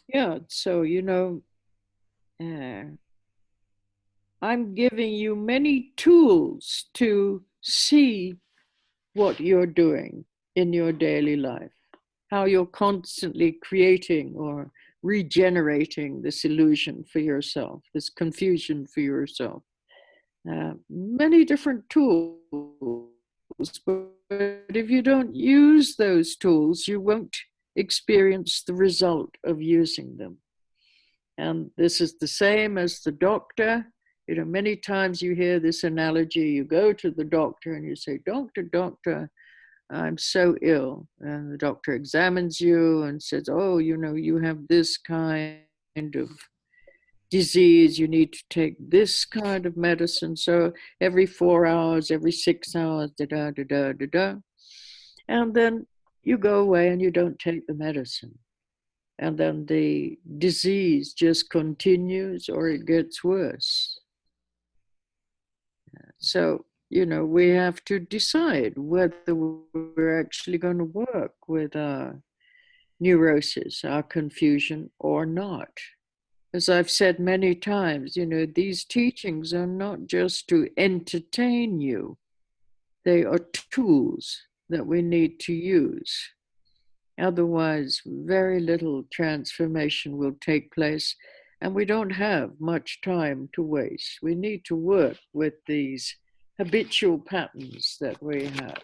Yeah, so, uh, I'm giving you many tools to see what you're doing in your daily life, how you're constantly creating or regenerating this illusion for yourself, this confusion for yourself. Many different tools, but if you don't use those tools, you won't experience the result of using them. And this is the same as the doctor. Many times you hear this analogy. You go to the doctor and you say, "Doctor, doctor, I'm so ill." And the doctor examines you and says, "Oh, you have this kind of disease. You need to take this kind of medicine. So every 4 hours, every 6 hours, da da da da da da." And then you go away and you don't take the medicine. And then the disease just continues or it gets worse. So, we have to decide whether we're actually going to work with our neurosis, our confusion, or not. As I've said many times, these teachings are not just to entertain you, they are tools that we need to use. Otherwise, very little transformation will take place, and we don't have much time to waste. We need to work with these habitual patterns that we have.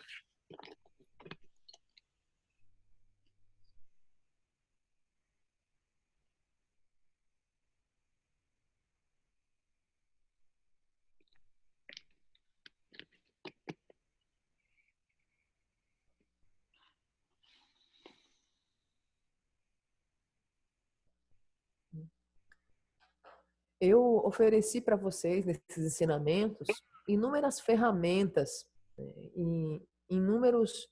Eu ofereci para vocês, nesses ensinamentos, inúmeras ferramentas, e inúmeros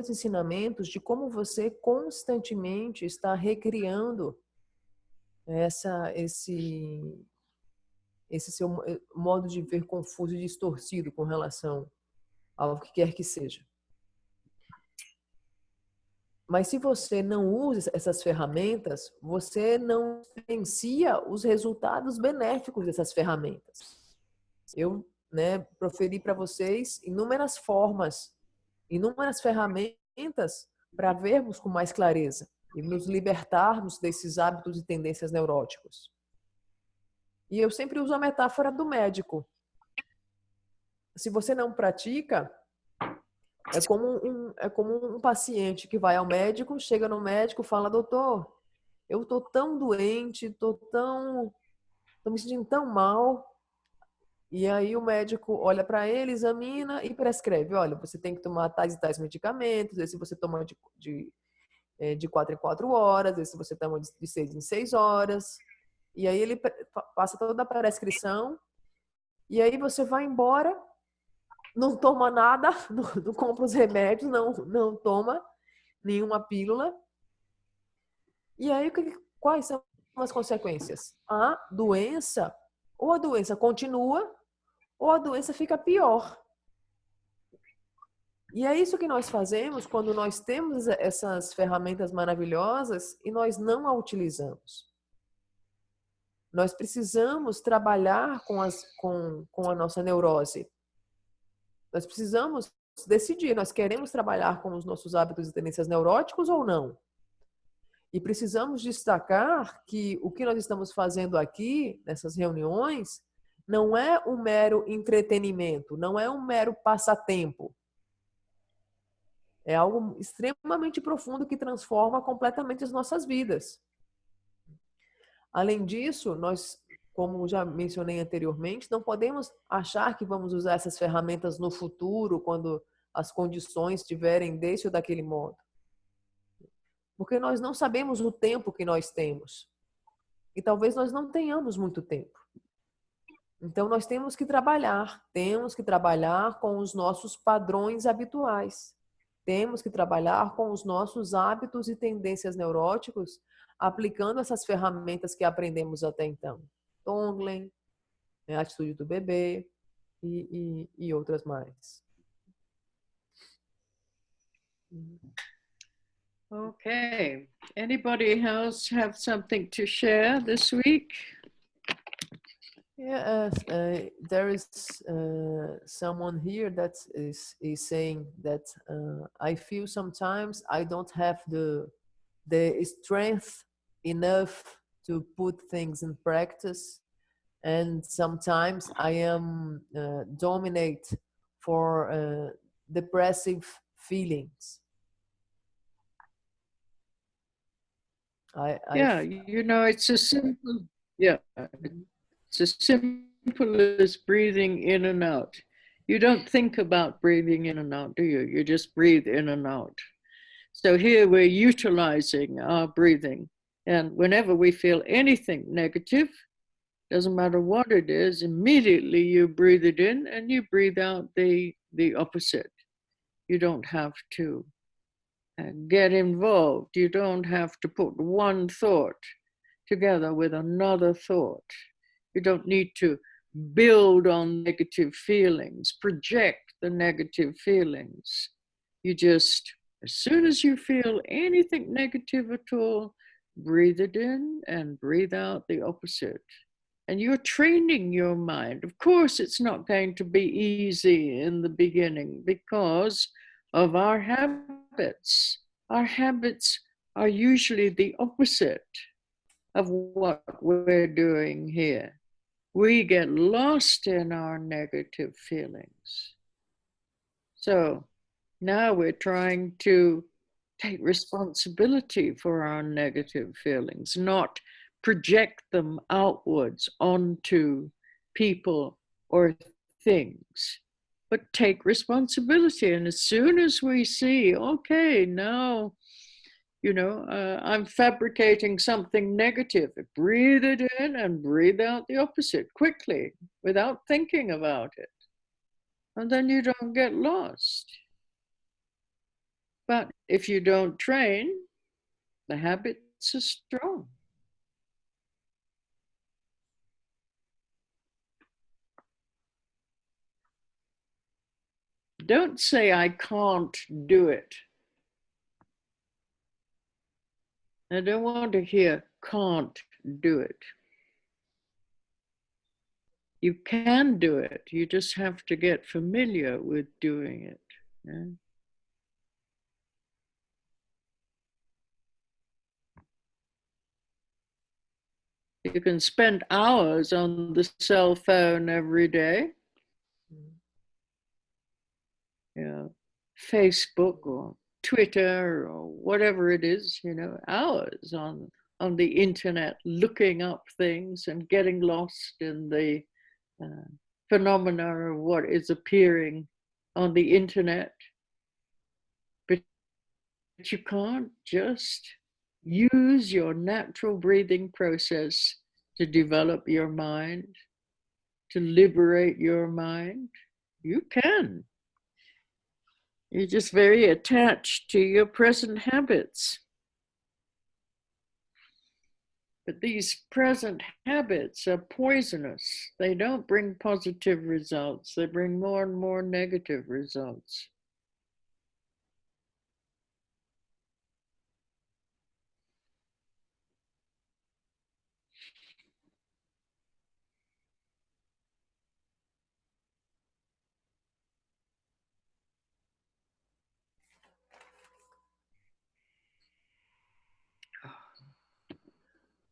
ensinamentos de como você constantemente está recriando esse seu modo de ver confuso e distorcido com relação ao que quer que seja. Mas se você não usa essas ferramentas, você não vivencia os resultados benéficos dessas ferramentas. Eu, proferi para vocês inúmeras formas, inúmeras ferramentas para vermos com mais clareza e nos libertarmos desses hábitos e tendências neuróticos. E eu sempre uso a metáfora do se você não pratica, é como um paciente que vai ao médico, chega no médico, fala: doutor, eu tô tão doente, tô me sentindo tão mal. E aí o médico olha para ele, examina e prescreve: olha, você tem que tomar tais e tais medicamentos, esse você toma de 4 em 4 horas, esse você toma de 6 em 6 horas. E aí ele passa toda a prescrição, e aí você vai embora, não toma nada, não compra os remédios, não toma nenhuma pílula. E aí, quais são as consequências? Ou a doença continua, ou a doença fica pior. E é isso que nós fazemos quando nós temos essas ferramentas maravilhosas e nós não a utilizamos. Nós precisamos trabalhar com a nossa neurose. Nós precisamos decidir, nós queremos trabalhar com os nossos hábitos e tendências neuróticos ou não. E precisamos destacar que o que nós estamos fazendo aqui, nessas reuniões, não é um mero entretenimento, não é um mero passatempo. É algo extremamente profundo que transforma completamente as nossas vidas. Além disso, nós, como já mencionei anteriormente, não podemos achar que vamos usar essas ferramentas no futuro, quando as condições estiverem desse ou daquele modo. Porque nós não sabemos o tempo que nós temos. E talvez nós não tenhamos muito tempo. Então, nós temos que trabalhar com os nossos padrões habituais. Temos que trabalhar com os nossos hábitos e tendências neuróticos, aplicando essas ferramentas que aprendemos até então. Tonglen, a atitude do bebê e outras mais. Okay. Anybody else have something to share this week? Yeah, there is someone here that is saying that I feel sometimes I don't have the strength enough to put things in practice, and sometimes I am dominate for depressive feelings. Yeah, you know, it's a simple, yeah, it's as simple as breathing in and out. You don't think about breathing in and out, do you? You just breathe in and out. So here we're utilizing our breathing. And whenever we feel anything negative, doesn't matter what it is, immediately you breathe it in and you breathe out the opposite. You don't have to get involved. You don't have to put one thought together with another thought. You don't need to build on negative feelings, project the negative feelings. You just, as soon as you feel anything negative at all, breathe it in and breathe out the opposite. And you're training your mind. Of course, it's not going to be easy in the beginning because of our habits. Our habits are usually the opposite of what we're doing here. We get lost in our negative feelings. So now we're trying to take responsibility for our negative feelings, not project them outwards onto people or things, but take responsibility. And as soon as we see, okay, now, you know, I'm fabricating something negative, breathe it in and breathe out the opposite quickly without thinking about it. And then you don't get lost. But if you don't train, the habits are strong. Don't say, I can't do it. I don't want to hear, can't do it. You can do it. You just have to get familiar with doing it. Yeah? You can spend hours on the cell phone every day. Yeah, Facebook or Twitter or whatever it is, you know, hours on the internet looking up things and getting lost in the phenomena of what is appearing on the internet. But you can't just use your natural breathing process to develop your mind, to liberate your mind. You can. You're just very attached to your present habits. But these present habits are poisonous. They don't bring positive results. They bring more and more negative results.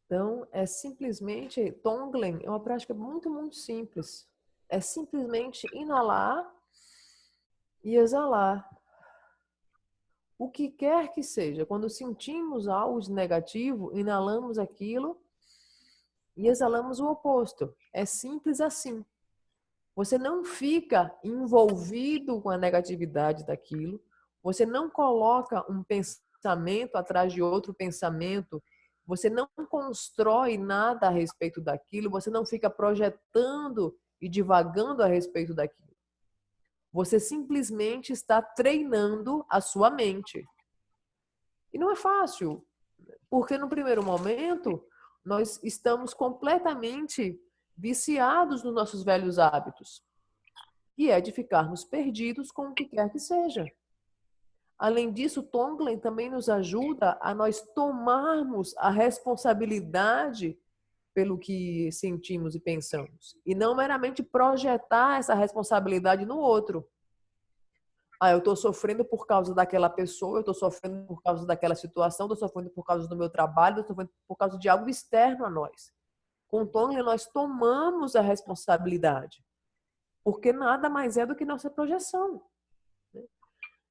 Então, é simplesmente, Tonglen é uma prática muito, muito simples. É simplesmente inalar e exalar. O que quer que seja, quando sentimos algo de negativo, inalamos aquilo e exalamos o oposto. É simples assim. Você não fica envolvido com a negatividade daquilo, você não coloca um pensamento atrás de outro pensamento, você não constrói nada a respeito daquilo, você não fica projetando e divagando a respeito daquilo. Você simplesmente está treinando a sua mente. E não é fácil, porque no primeiro momento nós estamos completamente viciados nos nossos velhos hábitos. E é de ficarmos perdidos com o que quer que seja. Além disso, Tonglen também nos ajuda a nós tomarmos a responsabilidade pelo que sentimos e pensamos. E não meramente projetar essa responsabilidade no outro. Ah, eu estou sofrendo por causa daquela pessoa, eu estou sofrendo por causa daquela situação, estou sofrendo por causa do meu trabalho, estou sofrendo por causa de algo externo a nós. Com o Tonglen, nós tomamos a responsabilidade. Porque nada mais é do que nossa projeção.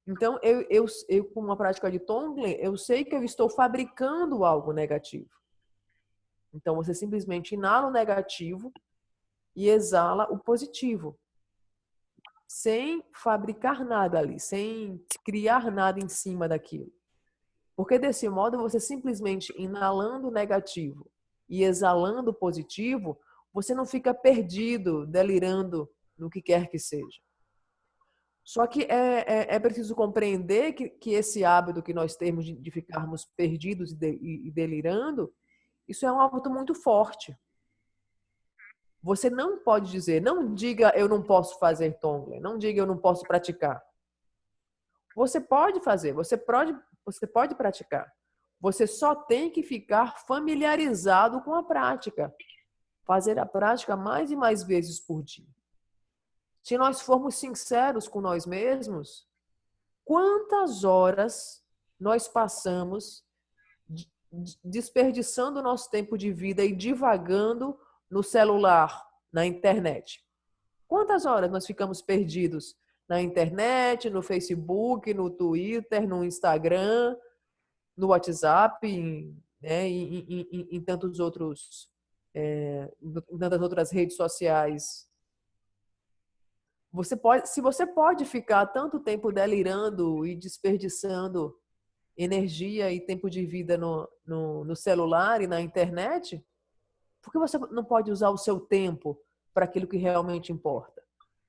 Então, eu com uma prática de Tonglen, eu sei que eu estou fabricando algo negativo. Então, você simplesmente inala o negativo e exala o positivo. Sem fabricar nada ali, sem criar nada em cima daquilo. Porque desse modo, você simplesmente inalando o negativo e exalando o positivo, você não fica perdido, delirando no que quer que seja. Só que é preciso compreender que esse hábito que nós temos de ficarmos perdidos e delirando, isso é um hábito muito forte. Você não pode dizer, não diga eu não posso fazer Tonglen, não diga eu não posso praticar. Você pode fazer, você pode praticar. Você só tem que ficar familiarizado com a prática. Fazer a prática mais e mais vezes por dia. Se nós formos sinceros com nós mesmos, quantas horas nós passamos desperdiçando o nosso tempo de vida e divagando no celular, na internet? Quantas horas nós ficamos perdidos na internet, no Facebook, no Twitter, no Instagram, no WhatsApp, né, em tantos outros, em tantas outras redes sociais? Se você pode ficar tanto tempo delirando e desperdiçando energia e tempo de vida no celular e na internet, por que você não pode usar o seu tempo para aquilo que realmente importa?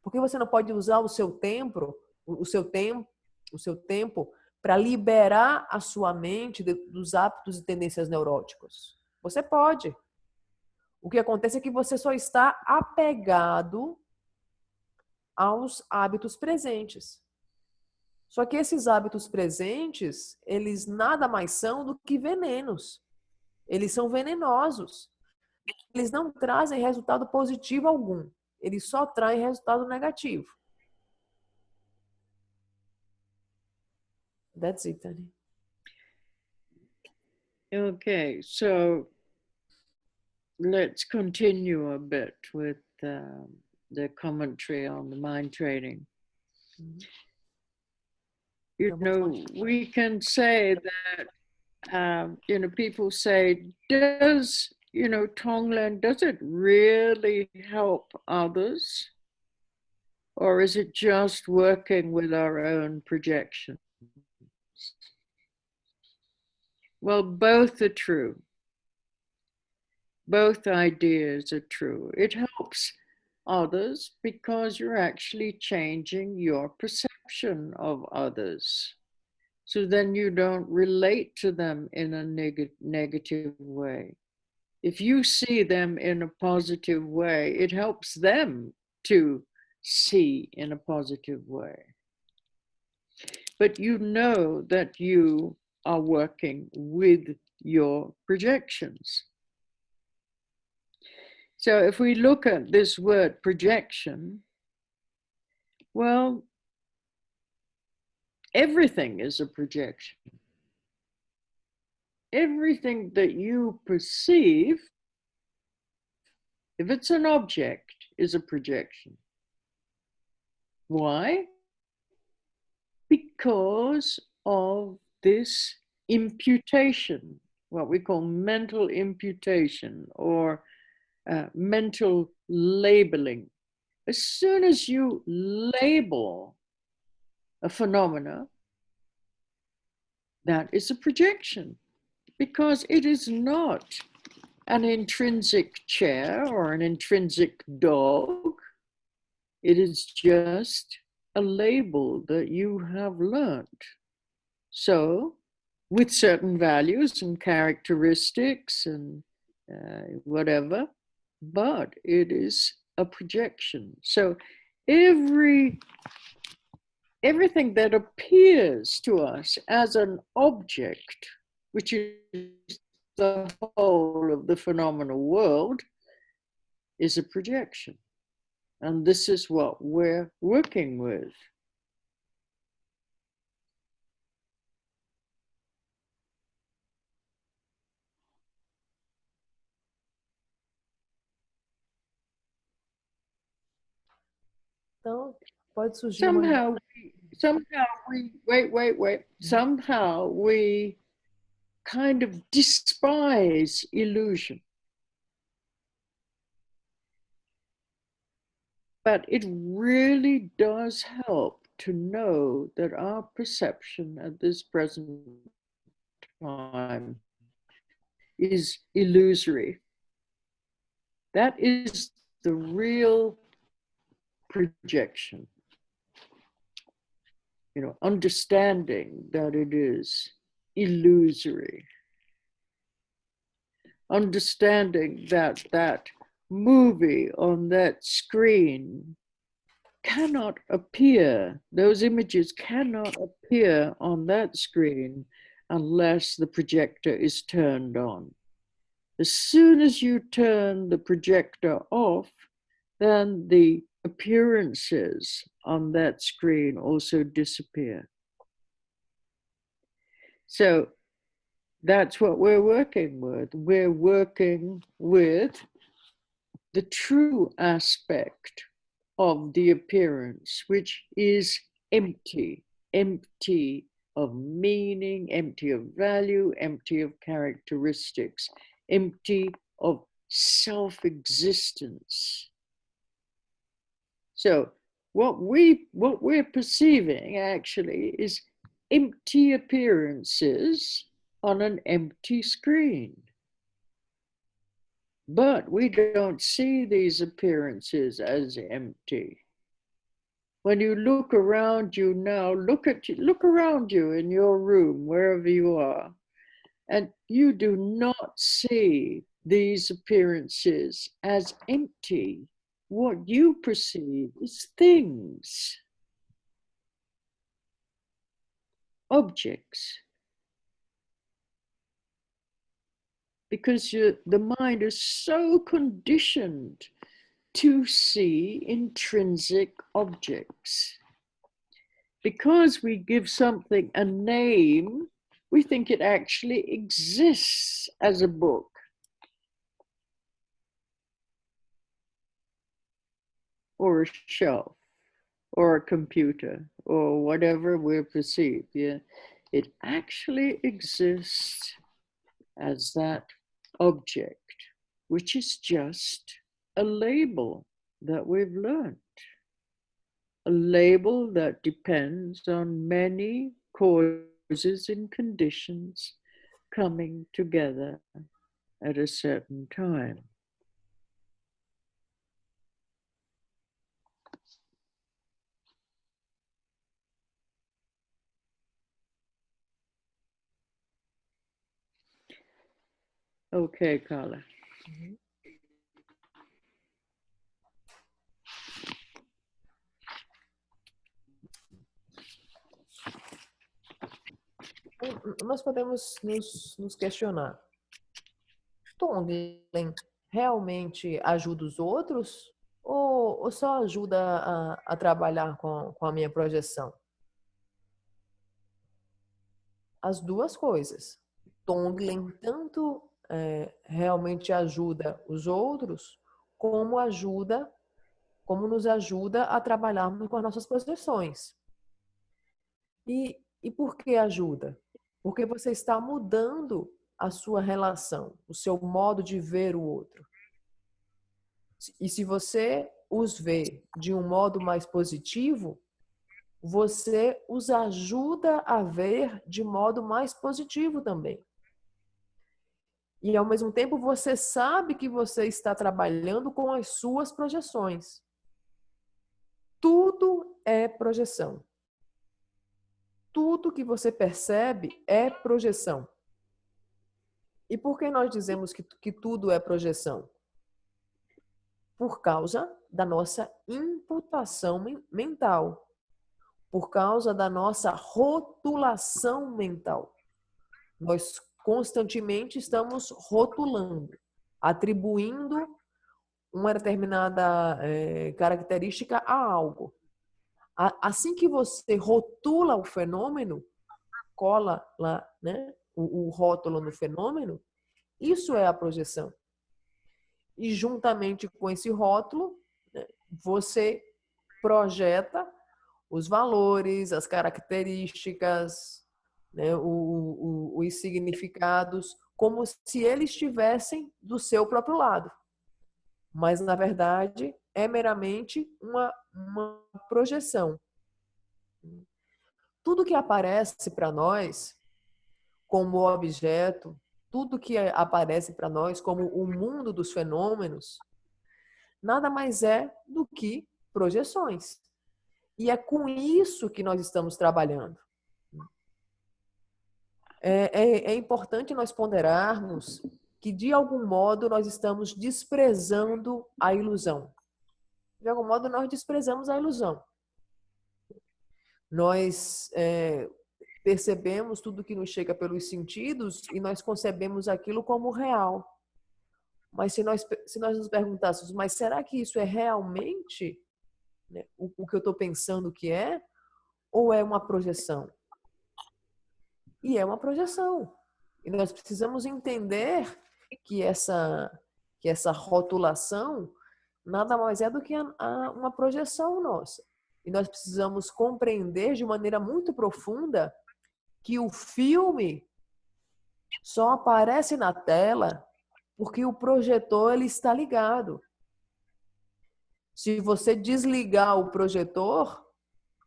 Por que você não pode usar o seu tempo para liberar a sua mente dos hábitos e tendências neuróticos? Você pode. O que acontece é que você só está apegado aos hábitos presentes. Só que esses hábitos presentes, eles nada mais são do que venenos. Eles são venenosos. Eles não trazem resultado positivo algum. Eles só traem resultado negativo. That's it, Dani. Okay, so let's continue a bit with the commentary on the mind training. You know, we can say that, you know, people say, does, you know, Tonglen, does it really help others? Or is it just working with our own projections? Well, both are true. Both ideas are true. It helps others because you're actually changing your perception of others. So then you don't relate to them in a negative way. If you see them in a positive way, it helps them to see in a positive way. But you know that you are working with your projections. So if we look at this word projection, well, everything is a projection. Everything that you perceive, if it's an object, is a projection. Why? Because of this imputation, what we call mental imputation or mental labeling. As soon as you label a phenomena, that is a projection, because it is not an intrinsic chair or an intrinsic dog. It is just a label that you have learned. So, with certain values and characteristics and whatever, but it is a projection. So every everything that appears to us as an object, which is the whole of the phenomenal world, is a projection. And this is what we're working with. Então, pode surgir uma... Somehow we wait. Somehow we kind of despise illusion. But it really does help to know that our perception at this present time is illusory. That is the real projection. You know, understanding that it is illusory. Understanding that that movie on that screen cannot appear, those images cannot appear on that screen unless the projector is turned on. As soon as you turn the projector off, then the appearances on that screen also disappear. So that's what we're working with. We're working with the true aspect of the appearance, which is empty, empty of meaning, empty of value, empty of characteristics, empty of self-existence. So what we're perceiving actually is empty appearances on an empty screen. But we don't see these appearances as empty. When you look around you now, look around you in your room, wherever you are, and you do not see these appearances as empty. What you perceive is things, objects. Because the mind is so conditioned to see intrinsic objects. Because we give something a name, we think it actually exists as a book. Or a shelf, or a computer, or whatever we're perceived. Yeah? It actually exists as that object, which is just a label that we've learned. A label that depends on many causes and conditions coming together at a certain time. Okay, Carla. Nós podemos nos questionar. Tonglen realmente ajuda os outros ou só ajuda a trabalhar com a minha projeção? As duas coisas. Tonglen tanto realmente ajuda os outros, como nos ajuda a trabalharmos com as nossas projeções. E por que ajuda? Porque você está mudando a sua relação, o seu modo de ver o outro. E se você os vê de um modo mais positivo, você os ajuda a ver de modo mais positivo também. E ao mesmo tempo você sabe que você está trabalhando com as suas projeções. Tudo é projeção. Tudo que você percebe é projeção. E por que nós dizemos que tudo é projeção? Por causa da nossa imputação mental. por causa da nossa rotulação mental. Nós constantemente estamos rotulando, atribuindo uma determinada característica a algo. Assim que você rotula o fenômeno, cola lá, né, o rótulo no fenômeno, isso é a projeção. E juntamente com esse rótulo, né, você projeta os valores, as características, né, os significados, como se eles estivessem do seu próprio lado. Mas, na verdade, é meramente uma projeção. Tudo que aparece para nós como objeto, tudo que aparece para nós como o mundo dos fenômenos, nada mais é do que projeções. E é com isso que nós estamos trabalhando. É importante nós ponderarmos que, de algum modo, nós estamos desprezando a ilusão. De algum modo, nós desprezamos a ilusão. Nós percebemos tudo que nos chega pelos sentidos e nós concebemos aquilo como real. Mas se nós nos perguntássemos, mas será que isso é realmente, né, o que eu estou pensando que é? Ou é uma projeção? E é uma projeção. E nós precisamos entender que essa rotulação nada mais é do que uma projeção nossa. E nós precisamos compreender de maneira muito profunda que o filme só aparece na tela porque o projetor ele está ligado. Se você desligar o projetor,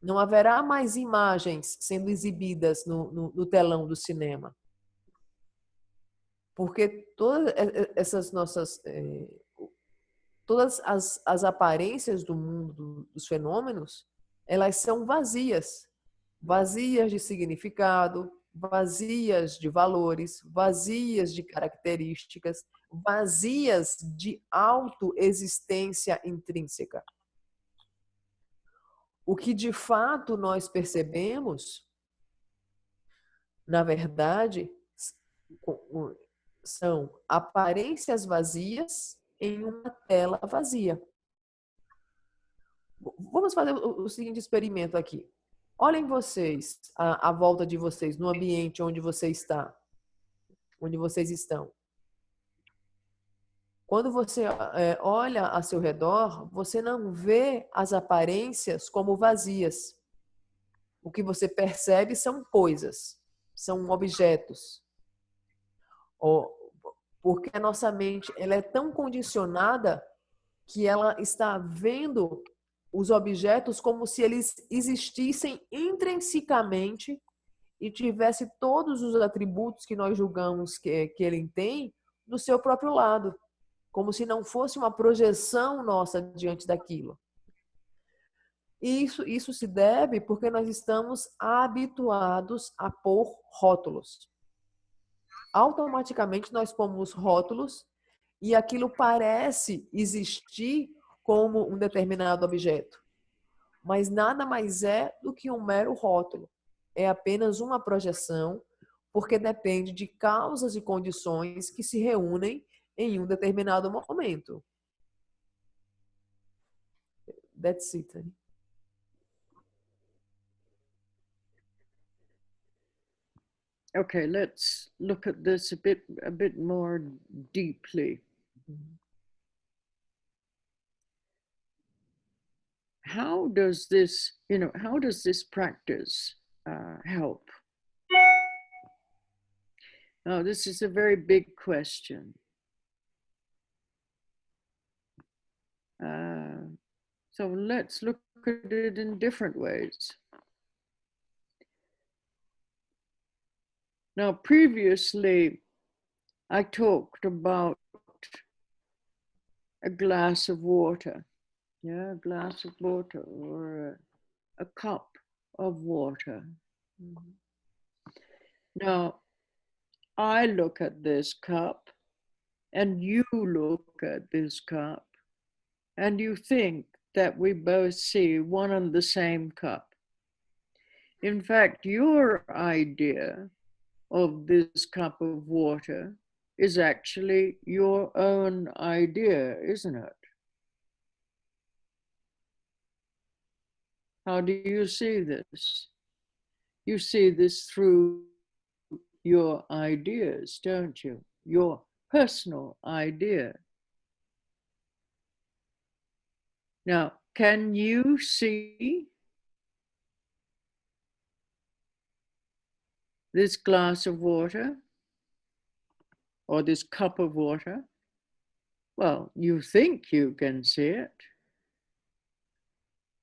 não haverá mais imagens sendo exibidas no telão do cinema. Porque todas essas nossas... todas as aparências do mundo dos fenômenos, elas são vazias. Vazias de significado, vazias de valores, vazias de características, vazias de autoexistência intrínseca. O que de fato nós percebemos, na verdade, são aparências vazias em uma tela vazia. Vamos fazer o seguinte experimento aqui. Olhem vocês, à volta de vocês, no ambiente onde você está, onde vocês estão. Quando você olha a seu redor, você não vê as aparências como vazias. O que você percebe são coisas, são objetos. Porque a nossa mente ela é tão condicionada que ela está vendo os objetos como se eles existissem intrinsecamente e tivesse todos os atributos que nós julgamos que ele tem do seu próprio lado, como se não fosse uma projeção nossa diante daquilo. E isso se deve porque nós estamos habituados a pôr rótulos. Automaticamente nós pomos rótulos e aquilo parece existir como um determinado objeto. Mas nada mais é do que um mero rótulo. É apenas uma projeção, porque depende de causas e condições que se reúnem em um determinado momento. That's it. Okay, let's look at this a bit more deeply. How does this practice help? Now, this is a very big question. So let's look at it in different ways. Now, previously, I talked about a glass of water. Yeah, a glass of water or a cup of water. Mm-hmm. Now, I look at this cup and you look at this cup and you think that we both see one and the same cup. In fact, your idea of this cup of water is actually your own idea, isn't it? How do you see this? You see this through your ideas, don't you? Your personal idea. Now, can you see this glass of water or this cup of water? Well, you think you can see it.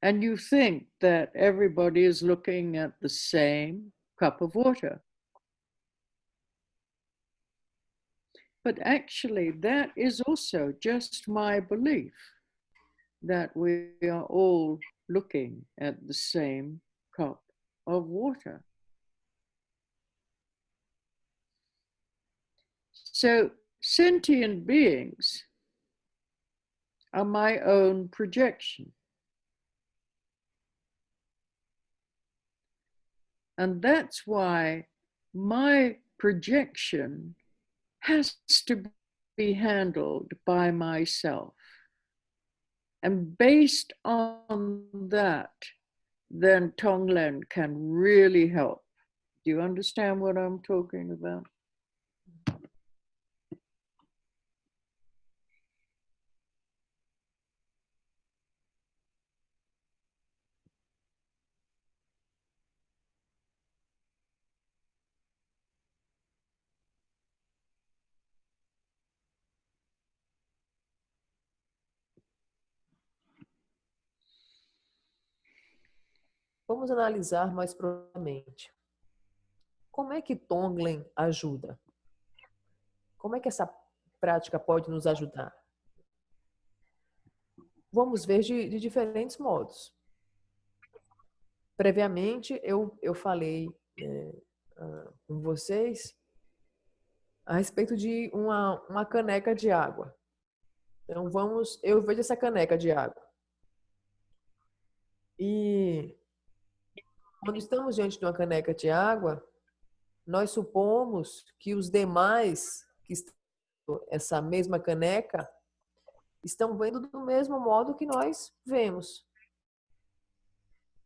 And you think that everybody is looking at the same cup of water. But actually, that is also just my belief that we are all looking at the same cup of water. So sentient beings are my own projection. And that's why my projection has to be handled by myself. And based on that, then Tonglen can really help. Do you understand what I'm talking about? Vamos analisar mais profundamente. Como é que Tonglen ajuda? Como é que essa prática pode nos ajudar? Vamos ver de diferentes modos. Previamente, eu falei com vocês a respeito de uma caneca de água. Então, eu vejo essa caneca de água. E quando estamos diante de uma caneca de água, nós supomos que os demais que estão essa mesma caneca estão vendo do mesmo modo que nós vemos.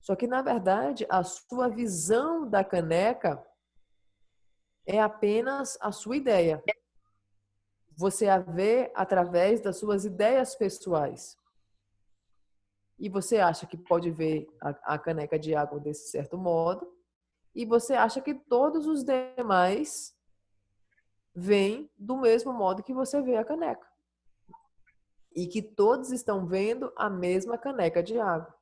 Só que, na verdade, a sua visão da caneca é apenas a sua ideia. Você a vê através das suas ideias pessoais. E você acha que pode ver a caneca de água desse certo modo, e você acha que todos os demais veem do mesmo modo que você vê a caneca. E que todos estão vendo a mesma caneca de água.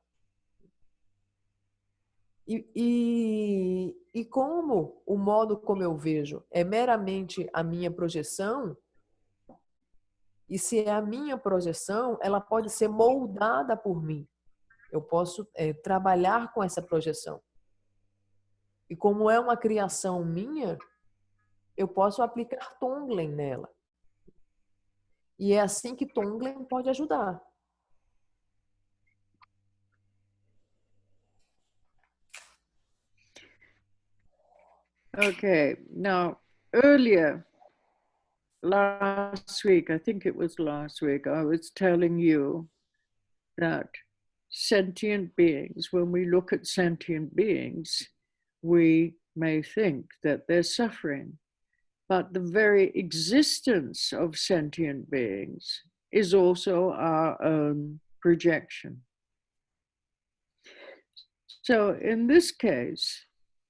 E como o modo como eu vejo é meramente a minha projeção, e se é a minha projeção, ela pode ser moldada por mim. Eu posso trabalhar com essa projeção. E como é uma criação minha, eu posso aplicar Tonglen nela. E é assim que Tonglen pode ajudar. Okay, now earlier last week, I think it was last week, I was telling you that sentient beings, when we look at sentient beings, we may think that they're suffering. But the very existence of sentient beings is also our own projection. So in this case,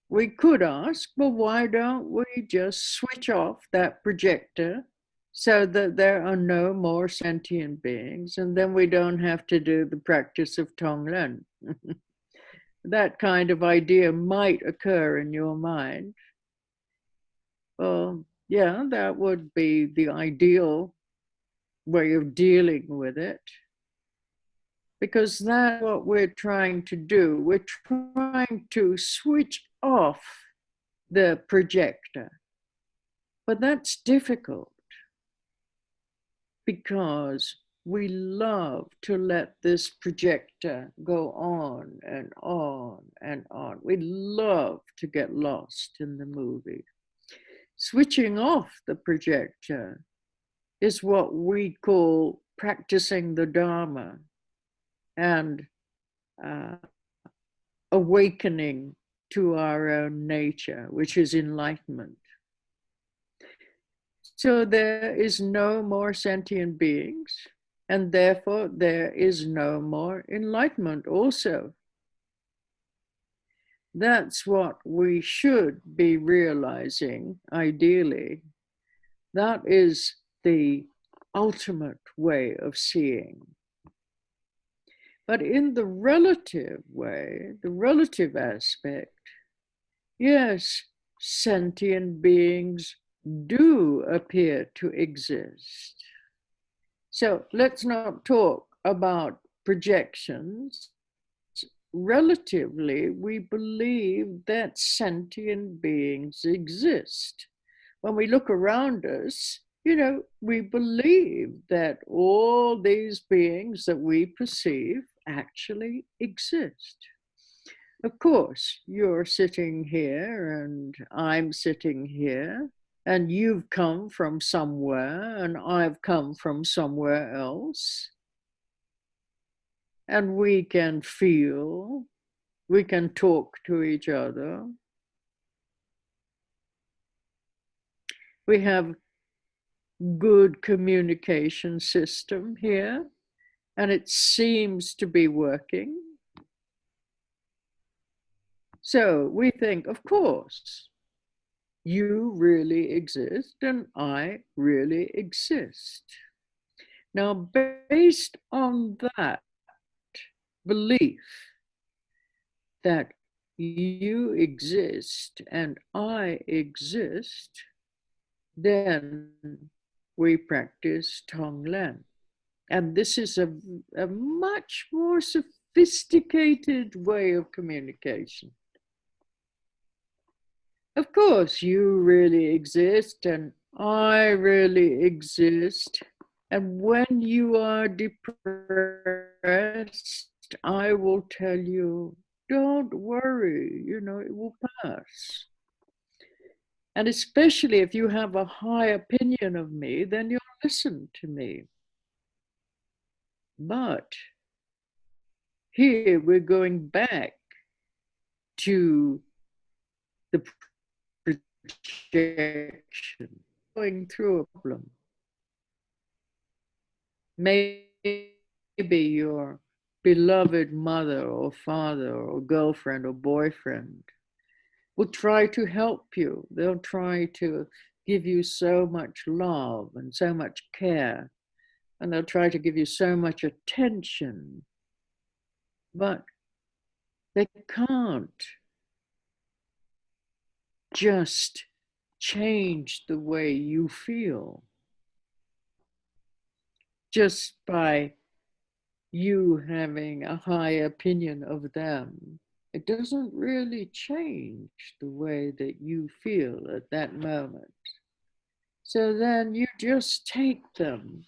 we could ask, well, why don't we just switch off that projector so that there are no more sentient beings, and then we don't have to do the practice of Tonglen. That kind of idea might occur in your mind. Well, yeah, that would be the ideal way of dealing with it, because that's what we're trying to do. We're trying to switch off the projector. But that's difficult because we love to let this projector go on and on and on. We love to get lost in the movie. Switching off the projector is what we call practicing the Dharma and awakening to our own nature, which is enlightenment. So there is no more sentient beings, and therefore there is no more enlightenment also. That's what we should be realizing, ideally. That is the ultimate way of seeing. But in the relative way, the relative aspect, yes, sentient beings do appear to exist. So let's not talk about projections. Relatively, we believe that sentient beings exist. When we look around us, we believe that all these beings that we perceive actually exist. Of course, you're sitting here and I'm sitting here, and you've come from somewhere and I've come from somewhere else. And we can feel, we can talk to each other. We have good communication system here, and it seems to be working. So we think, of course, you really exist and I really exist. Now, based on that belief that you exist and I exist, then we practice Tonglen. And this is a much more sophisticated way of communication. Of course, you really exist and I really exist. And when you are depressed, I will tell you, don't worry, it will pass. And especially if you have a high opinion of me, then you'll listen to me. But here we're going back to the projection, going through a problem. Maybe your beloved mother or father or girlfriend or boyfriend will try to help you. They'll try to give you so much love and so much care, and they'll try to give you so much attention, but they can't just change the way you feel just by you having a high opinion of them. It doesn't really change the way that you feel at that moment. So then you just take them.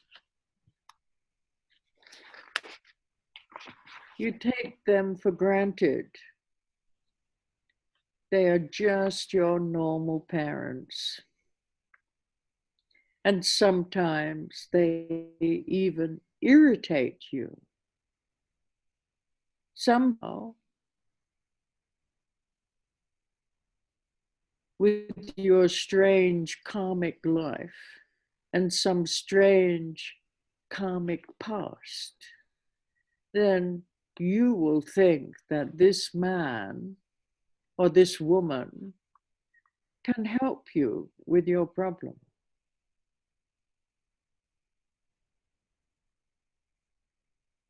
You take them for granted. They are just your normal parents. And sometimes they even irritate you. Somehow, with your strange karmic life and some strange karmic past, then you will think that this man or this woman can help you with your problem.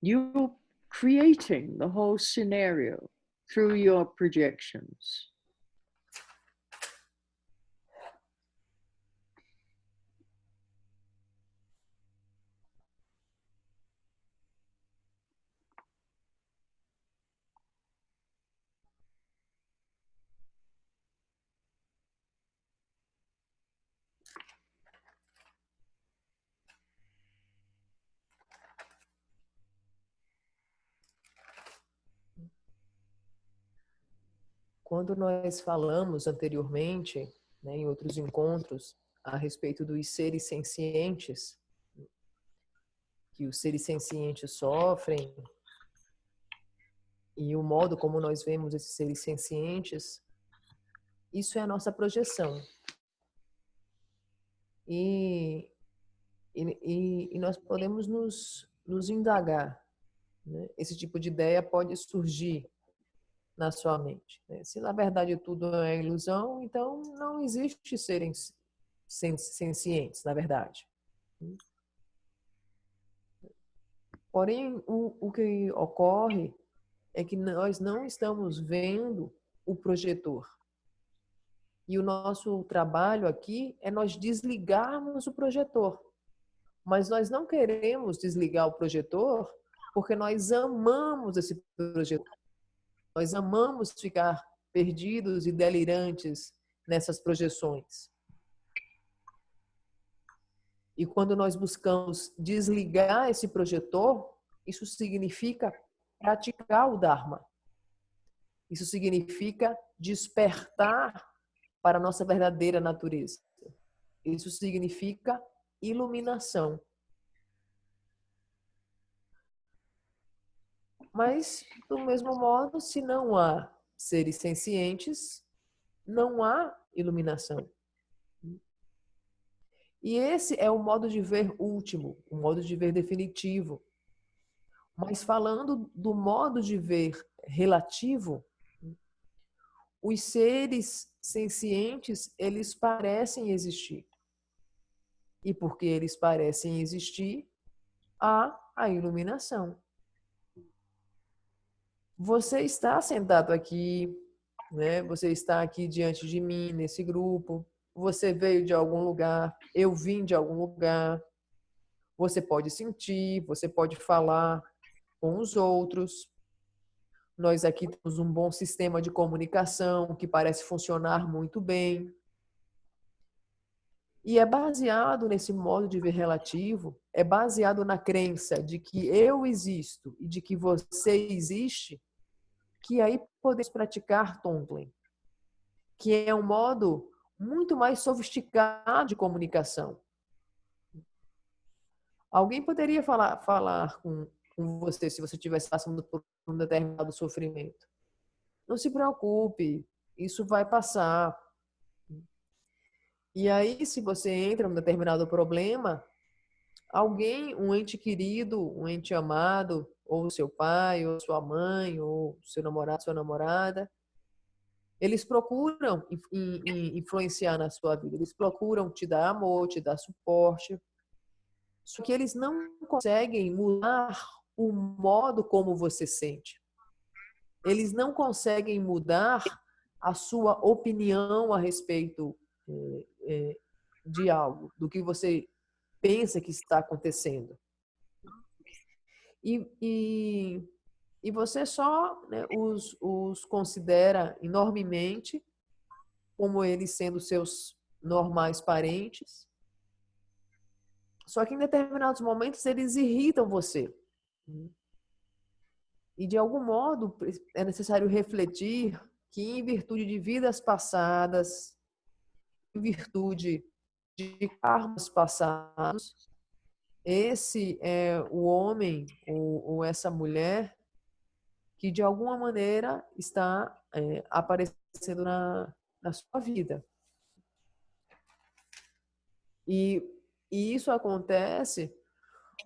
You're creating the whole scenario through your projections. Quando nós falamos anteriormente, né, em outros encontros, a respeito dos seres sencientes, que os seres sencientes sofrem, e o modo como nós vemos esses seres sencientes, isso é a nossa projeção. E nós podemos nos indagar, né? Esse tipo de ideia pode surgir na sua mente, né? Se na verdade tudo é ilusão, então não existe seres sencientes, na verdade. Porém, o que ocorre é que nós não estamos vendo o projetor. E o nosso trabalho aqui é nós desligarmos o projetor. Mas nós não queremos desligar o projetor porque nós amamos esse projetor. Nós amamos ficar perdidos e delirantes nessas projeções. E quando nós buscamos desligar esse projetor, isso significa praticar o Dharma. Isso significa despertar para a nossa verdadeira natureza. Isso significa iluminação. Mas, do mesmo modo, se não há seres sencientes, não há iluminação. E esse é o modo de ver último, o modo de ver definitivo. Mas falando do modo de ver relativo, os seres sencientes, eles parecem existir. E porque eles parecem existir, há a iluminação. Você está sentado aqui, né? Você está aqui diante de mim, nesse grupo. Você veio de algum lugar, eu vim de algum lugar. Você pode sentir, você pode falar com os outros. Nós aqui temos um bom sistema de comunicação que parece funcionar muito bem. E é baseado nesse modo de ver relativo, é baseado na crença de que eu existo e de que você existe, que aí podemos praticar Tonglen, que é um modo muito mais sofisticado de comunicação. Alguém poderia falar com você se você estivesse passando por um determinado sofrimento. Não se preocupe, isso vai passar. E aí, se você entra num determinado problema, alguém, um ente querido, um ente amado, ou seu pai, ou sua mãe, ou seu namorado, sua namorada, eles procuram influenciar na sua vida, eles procuram te dar amor, te dar suporte, só que eles não conseguem mudar o modo como você sente. Eles não conseguem mudar a sua opinião a respeito de algo, do que você pensa que está acontecendo. E você só, né, os considera enormemente como eles sendo seus normais parentes. Só que em determinados momentos eles irritam você. E de algum modo é necessário refletir que em virtude de vidas passadas, em virtude de karmas passados, esse é o homem ou essa mulher que de alguma maneira está aparecendo na sua vida. E isso acontece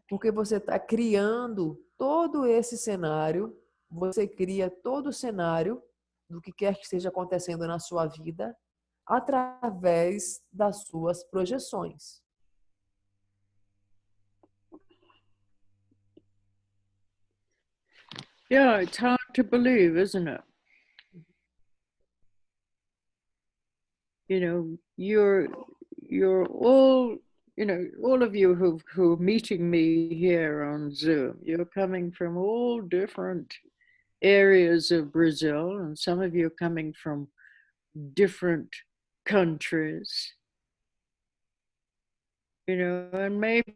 porque você está criando todo esse cenário, você cria todo o cenário do que quer que esteja acontecendo na sua vida através das suas projeções. Yeah, it's hard to believe, isn't it? You know, you're all, you know, all of you who are meeting me here on Zoom, you're coming from all different areas of Brazil, and some of you are coming from different countries, you know, and maybe,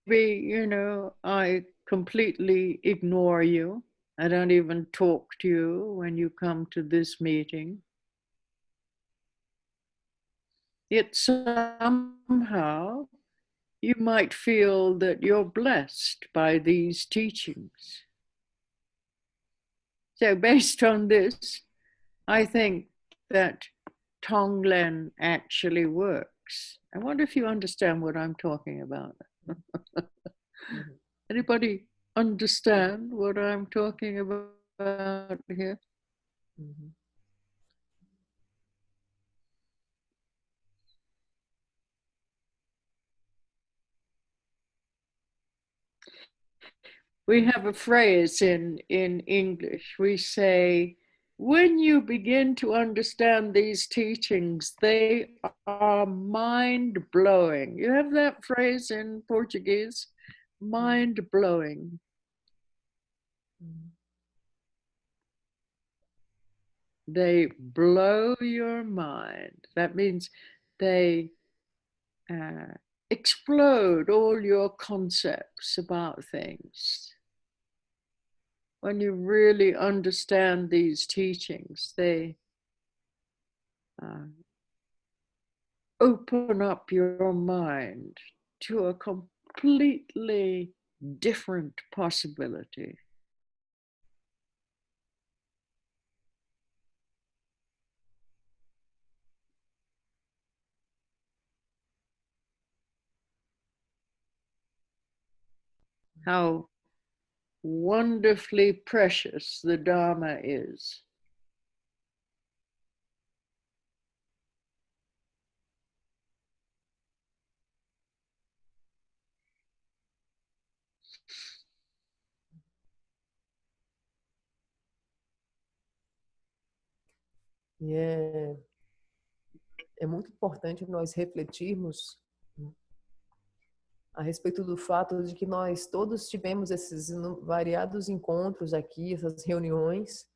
you know, I completely ignore you I don't even talk to you when you come to this meeting. Yet somehow you might feel that you're blessed by these teachings. So based on this, I think that Tonglen actually works. I wonder if you understand what I'm talking about. Anybody understand what I'm talking about here? We have a phrase in English. We say, when you begin to understand these teachings, they are mind-blowing. You have that phrase in Portuguese? Mind-blowing. They blow your mind. That means they explode all your concepts about things. When you really understand these teachings, they open up your mind to a completely different possibility. How wonderfully precious the Dharma is. É muito importante nós refletirmos a respeito do fato de que nós todos tivemos esses variados encontros aqui, essas reuniões,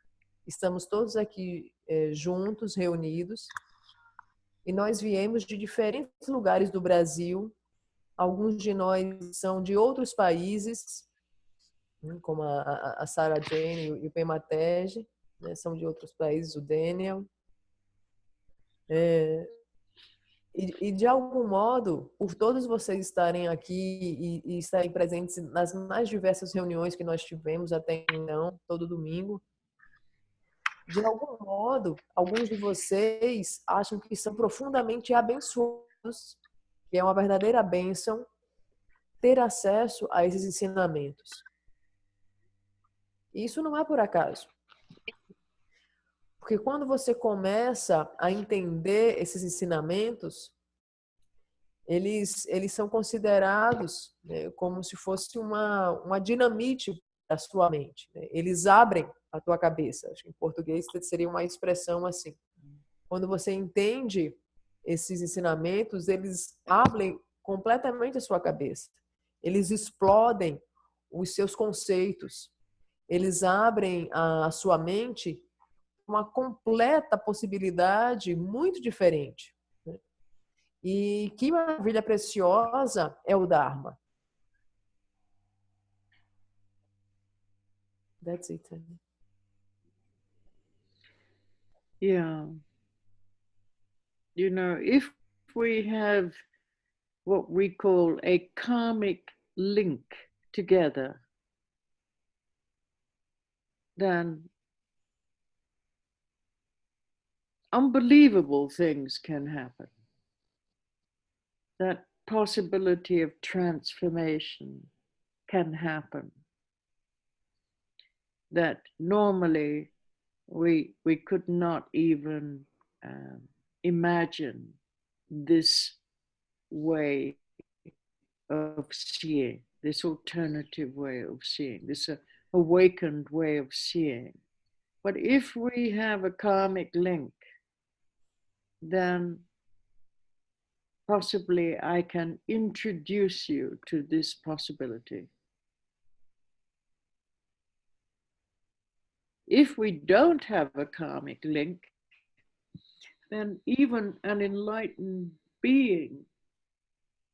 estamos todos aqui juntos, reunidos, e nós viemos de diferentes lugares do Brasil, alguns de nós são de outros países, como a Sarah Jane e o Pematege, né, são de outros países, o Daniel. E de algum modo, por todos vocês estarem aqui e estarem presentes nas mais diversas reuniões que nós tivemos até então, todo domingo, de algum modo, alguns de vocês acham que são profundamente abençoados, que é uma verdadeira bênção ter acesso a esses ensinamentos. E isso não é por acaso. Porque quando você começa a entender esses ensinamentos, eles são considerados, né, como se fosse uma dinamite da sua mente. Né? Eles abrem a tua cabeça. Acho que em português seria uma expressão assim. Quando você entende esses ensinamentos, eles abrem completamente a sua cabeça. Eles explodem os seus conceitos. Eles abrem a sua mente uma completa possibilidade muito diferente. Né? E que maravilha preciosa é o Dharma. That's it. Yeah. You know, if we have what we call a karmic link together, then unbelievable things can happen. That possibility of transformation can happen. That normally we could not even imagine this way of seeing, this alternative way of seeing, this awakened way of seeing. But if we have a karmic link, then possibly I can introduce you to this possibility. If we don't have a karmic link, then even an enlightened being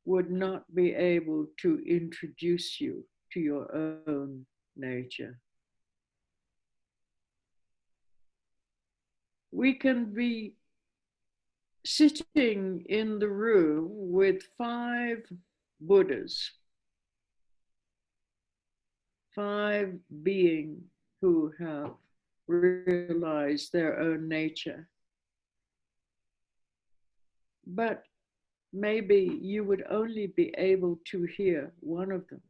would not be able to introduce you to your own nature. we can be sitting in the room with 5 Buddhas, 5 beings who have realized their own nature. But maybe you would only be able to hear one of them.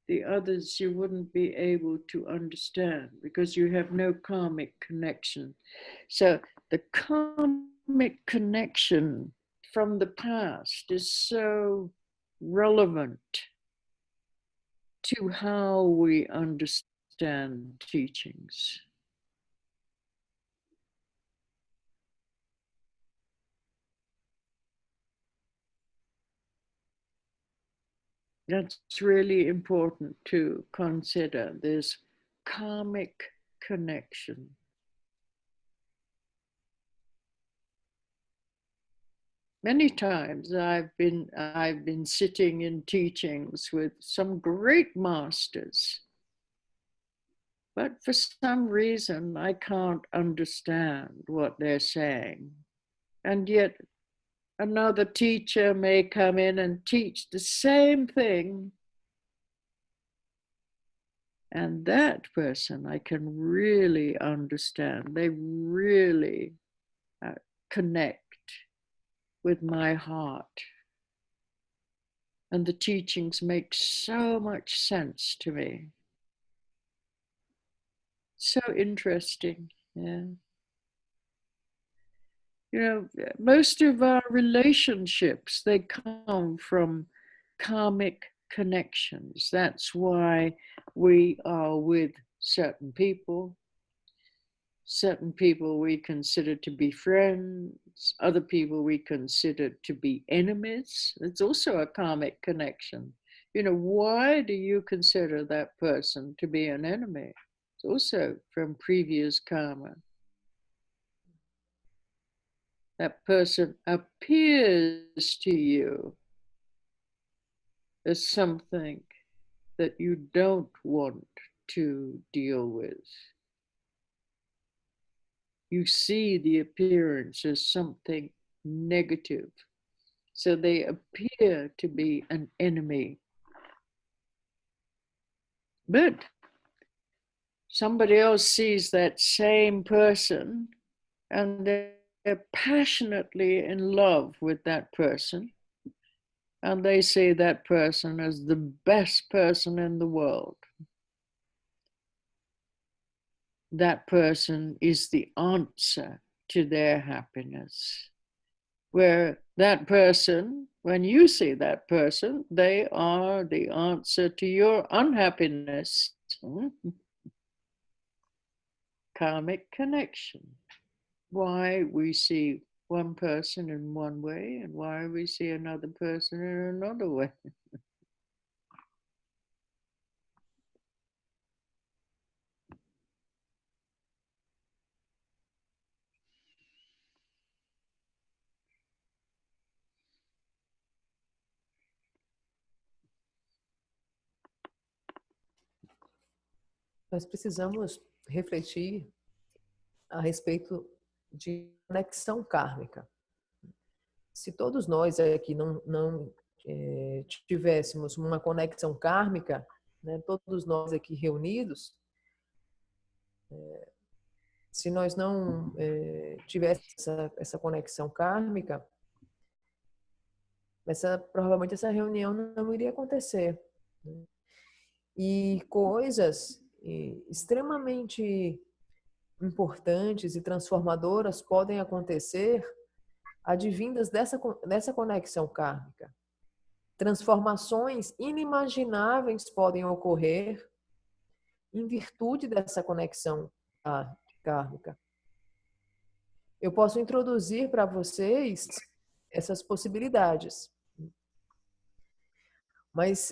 The others you wouldn't be able to understand because you have no karmic connection. So the karmic connection from the past is so relevant to how we understand teachings. That's really important to consider, this karmic connection. Many times I've been sitting in teachings with some great masters, but for some reason I can't understand what they're saying. And yet another teacher may come in and teach the same thing, and that person I can really understand. They really connect with my heart. And the teachings make so much sense to me. So interesting, yeah. You know, most of our relationships, they come from karmic connections. That's why we are with certain people we consider to be friends, other people we consider to be enemies. It's also a karmic connection. You know, why do you consider that person to be an enemy? It's also from previous karma. That person appears to you as something that you don't want to deal with. You see the appearance as something negative. So they appear to be an enemy. But somebody else sees that same person and they're passionately in love with that person. And they see that person as the best person in the world. That person is the answer to their happiness. Where that person, when you see that person, they are the answer to your unhappiness. Karmic connection. Why we see one person in one way and why we see another person in another way. Nós precisamos refletir a respeito de conexão kármica. Se todos nós aqui não tivéssemos uma conexão kármica, né, todos nós aqui reunidos, se nós não tivéssemos essa conexão kármica, provavelmente essa reunião não iria acontecer. Né? E coisas extremamente importantes e transformadoras podem acontecer advindas dessa conexão kármica. Transformações inimagináveis podem ocorrer em virtude dessa conexão kármica. Eu posso introduzir para vocês essas possibilidades. Mas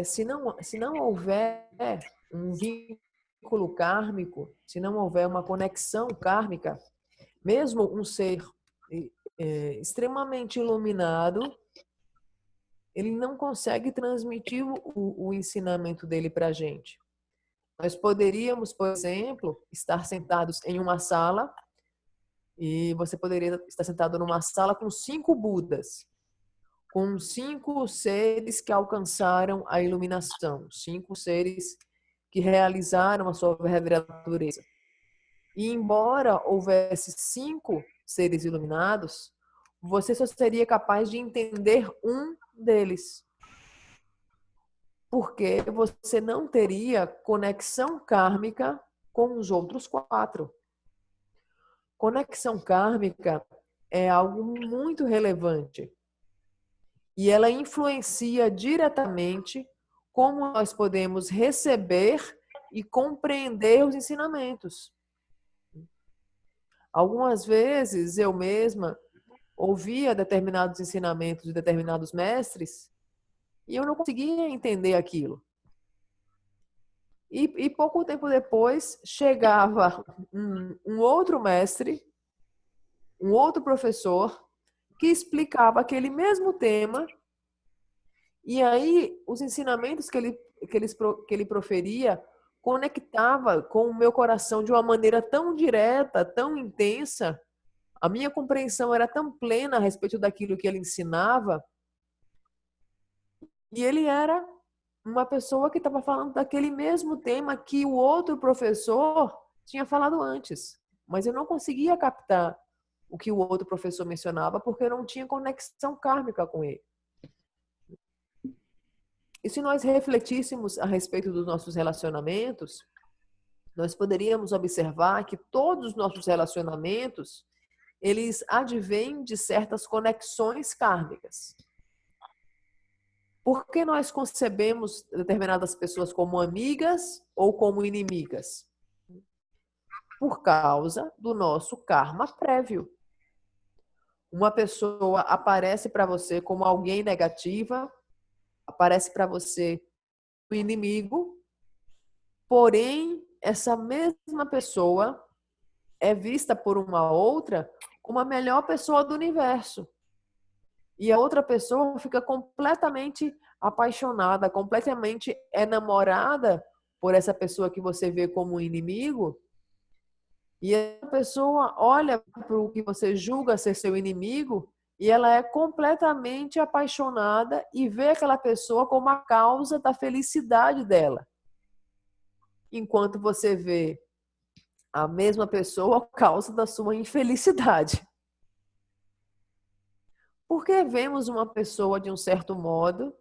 se não houver um vínculo kármico, se não houver uma conexão kármica, mesmo um ser extremamente iluminado, ele não consegue transmitir o ensinamento dele para a gente. Nós poderíamos, por exemplo, estar sentados em uma sala e você poderia estar sentado numa sala com 5 Budas, com 5 seres que alcançaram a iluminação, 5 seres que realizaram a sua verdadeira natureza. E embora houvesse 5 seres iluminados, você só seria capaz de entender um deles. Porque você não teria conexão kármica com os outros 4. Conexão kármica é algo muito relevante e ela influencia diretamente como nós podemos receber e compreender os ensinamentos. Algumas vezes eu mesma ouvia determinados ensinamentos de determinados mestres e eu não conseguia entender aquilo. E pouco tempo depois chegava um outro mestre, um outro professor, que explicava aquele mesmo tema, e aí os ensinamentos que ele proferia conectava com o meu coração de uma maneira tão direta, tão intensa, a minha compreensão era tão plena a respeito daquilo que ele ensinava, e ele era uma pessoa que estava falando daquele mesmo tema que o outro professor tinha falado antes. Mas eu não conseguia captar o que o outro professor mencionava porque eu não tinha conexão kármica com ele. E se nós refletíssemos a respeito dos nossos relacionamentos, nós poderíamos observar que todos os nossos relacionamentos, eles advêm de certas conexões kármicas. Por que nós concebemos determinadas pessoas como amigas ou como inimigas? Por causa do nosso karma prévio. Uma pessoa aparece para você como alguém negativa, aparece para você o inimigo, porém, essa mesma pessoa é vista por uma outra como a melhor pessoa do universo. E a outra pessoa fica completamente apaixonada, completamente enamorada por essa pessoa que você vê como inimigo. E a pessoa olha para o que você julga ser seu inimigo e ela é completamente apaixonada e vê aquela pessoa como a causa da felicidade dela. Enquanto você vê a mesma pessoa a causa da sua infelicidade. Por que vemos uma pessoa de um certo modo,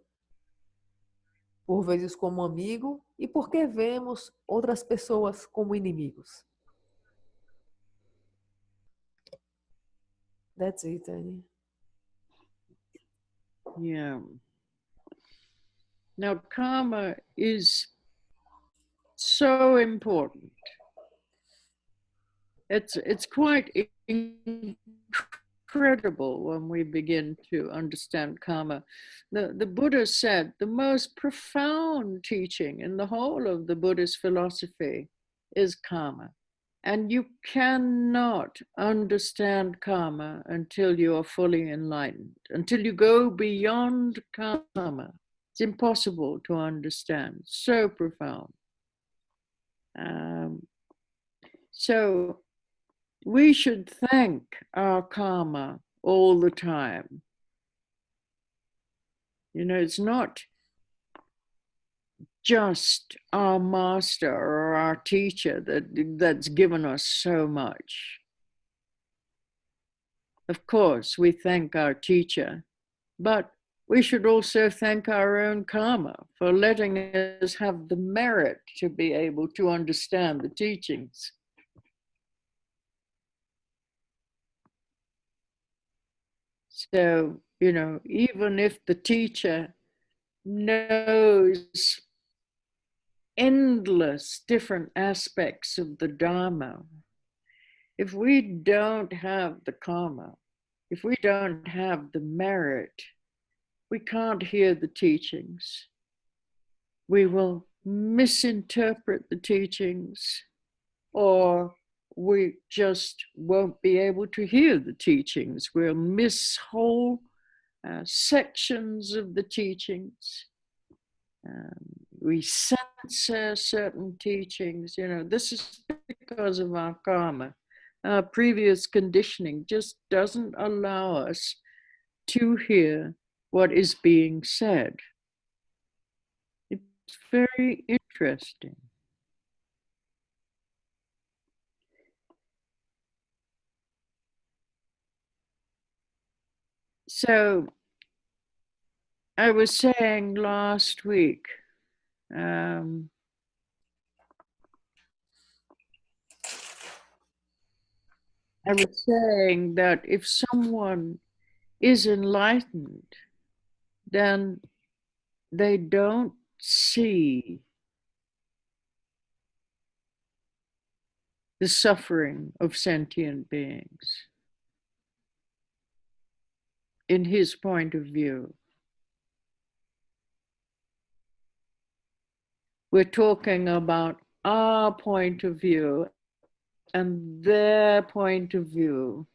por vezes como amigo, e por que vemos outras pessoas como inimigos? That's it, Annie. Yeah. Now, karma is so important. It's quite incredible when we begin to understand karma. The Buddha said the most profound teaching in the whole of the Buddhist philosophy is karma. And you cannot understand karma until you are fully enlightened, until you go beyond karma. It's impossible to understand, so profound. So we should thank our karma all the time. You know, it's not just our master or our teacher that's given us so much. Of course, we thank our teacher, but we should also thank our own karma for letting us have the merit to be able to understand the teachings. So, you know, even if the teacher knows endless different aspects of the Dharma, if we don't have the karma, if we don't have the merit, we can't hear the teachings. We will misinterpret the teachings, or we just won't be able to hear the teachings. We'll miss whole sections of the teachings. We censor certain teachings. This is because of our karma. Our previous conditioning just doesn't allow us to hear what is being said. It's very interesting. So I was saying last week, I was saying that if someone is enlightened, then they don't see the suffering of sentient beings in his point of view. We're talking about our point of view and their point of view.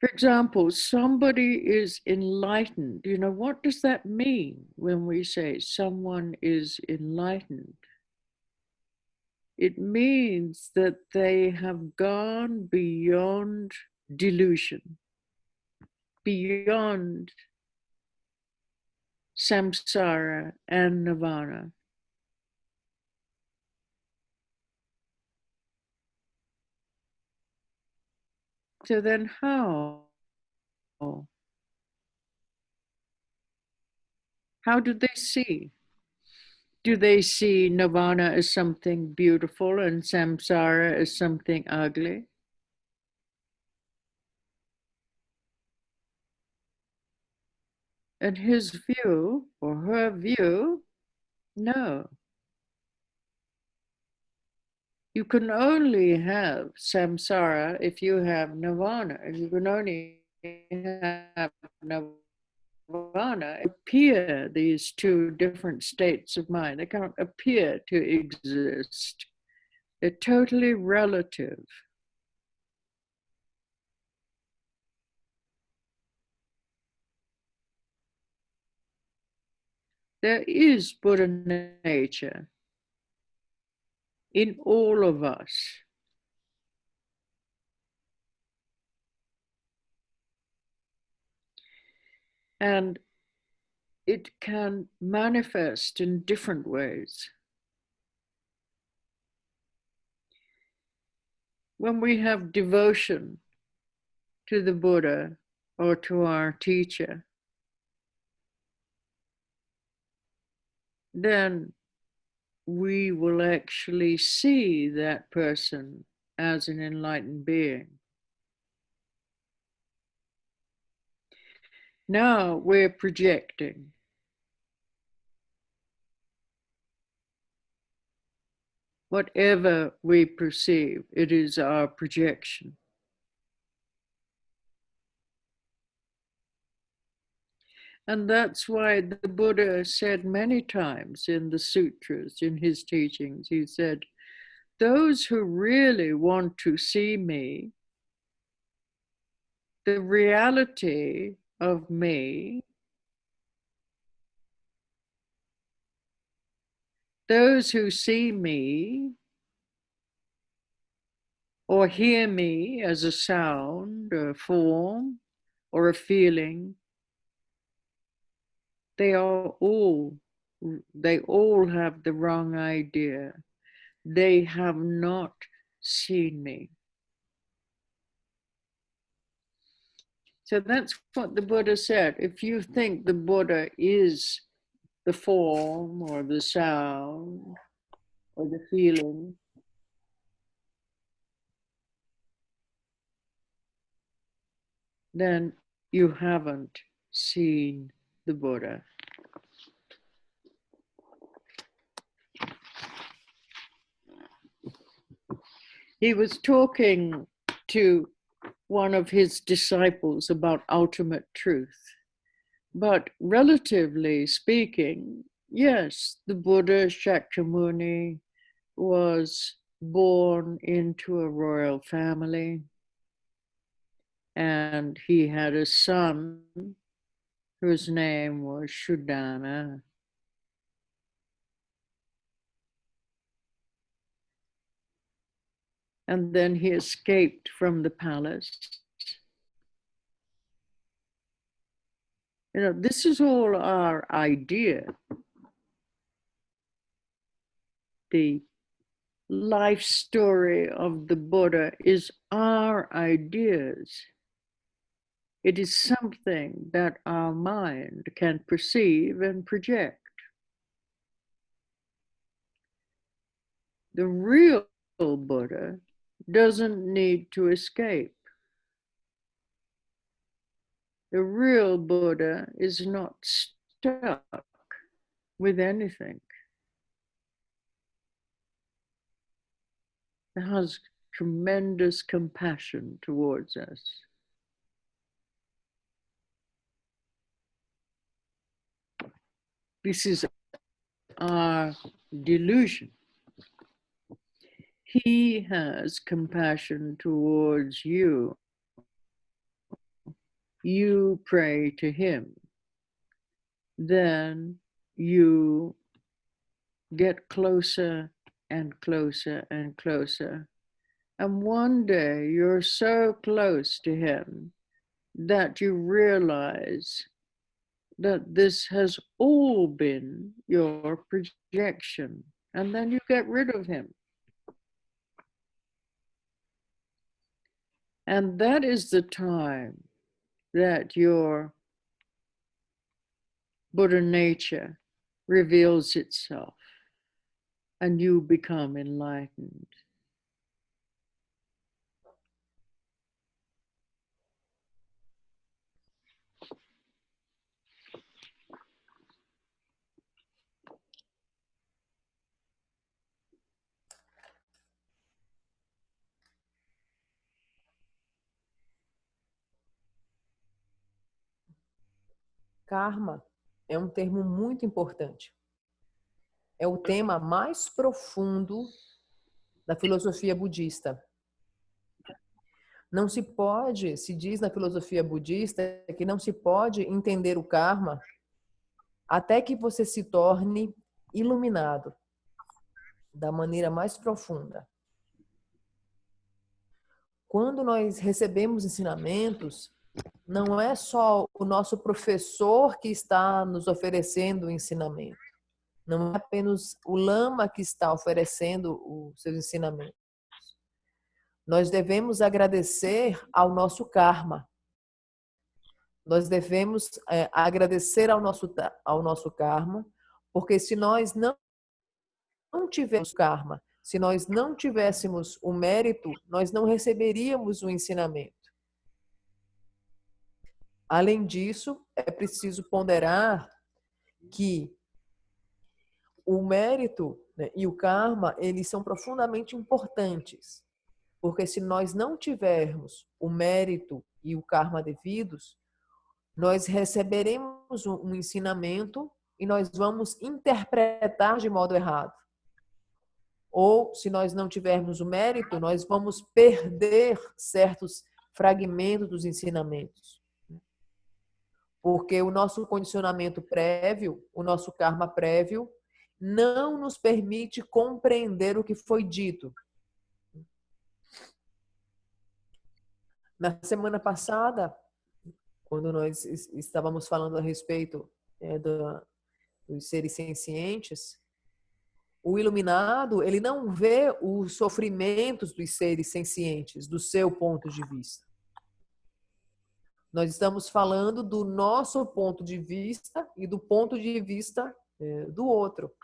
For example, somebody is enlightened. What does that mean when we say someone is enlightened? It means that they have gone beyond delusion, beyond samsara and nirvana. So then how? How do they see? Do they see nirvana as something beautiful and samsara as something ugly? And his view or her view, no. You can only have samsara if you have nirvana. You can only have nirvana appear these two different states of mind. They can't appear to exist. They're totally relative. There is Buddha nature in all of us. And it can manifest in different ways. When we have devotion to the Buddha or to our teacher, then we will actually see that person as an enlightened being. Now we're projecting. Whatever we perceive, it is our projection. And that's why the Buddha said many times in the sutras, in his teachings, he said, those who really want to see me, the reality of me, those who see me or hear me as a sound, a form, or a feeling, they all have the wrong idea. They have not seen me. So that's what the Buddha said. If you think the Buddha is the form or the sound or the feeling, then you haven't seen the Buddha. He was talking to one of his disciples about ultimate truth. But relatively speaking, yes, the Buddha Shakyamuni was born into a royal family, and he had a son whose name was Shuddhana. And then he escaped from the palace. You know, this is all our idea. The life story of the Buddha is our ideas. It is something that our mind can perceive and project. The real Buddha doesn't need to escape. The real Buddha is not stuck with anything. He has tremendous compassion towards us. This is our delusion. He has compassion towards you. You pray to him. Then you get closer and closer and closer. And one day you're so close to him that you realize that this has all been your projection. And then you get rid of him. And that is the time that your Buddha nature reveals itself and you become enlightened. Karma é um termo muito importante. É o tema mais profundo da filosofia budista. Não se pode, se diz na filosofia budista, que não se pode entender o karma até que você se torne iluminado da maneira mais profunda. Quando nós recebemos ensinamentos, não é só o nosso professor que está nos oferecendo o ensinamento. Não é apenas o lama que está oferecendo os seus ensinamentos. Nós devemos agradecer ao nosso karma. Nós devemos agradecer ao nosso karma, porque se nós não tivéssemos karma, se nós não tivéssemos o mérito, nós não receberíamos o ensinamento. Além disso, é preciso ponderar que o mérito, né, e o karma, eles são profundamente importantes. Porque se nós não tivermos o mérito e o karma devidos, nós receberemos um ensinamento e nós vamos interpretar de modo errado. Ou, se nós não tivermos o mérito, nós vamos perder certos fragmentos dos ensinamentos. Porque o nosso condicionamento prévio, o nosso karma prévio, não nos permite compreender o que foi dito. Na semana passada, quando nós estávamos falando a respeito dos seres sencientes, o iluminado, ele não vê os sofrimentos dos seres sencientes do seu ponto de vista. Nós estamos falando do nosso ponto de vista e do ponto de vista do outro.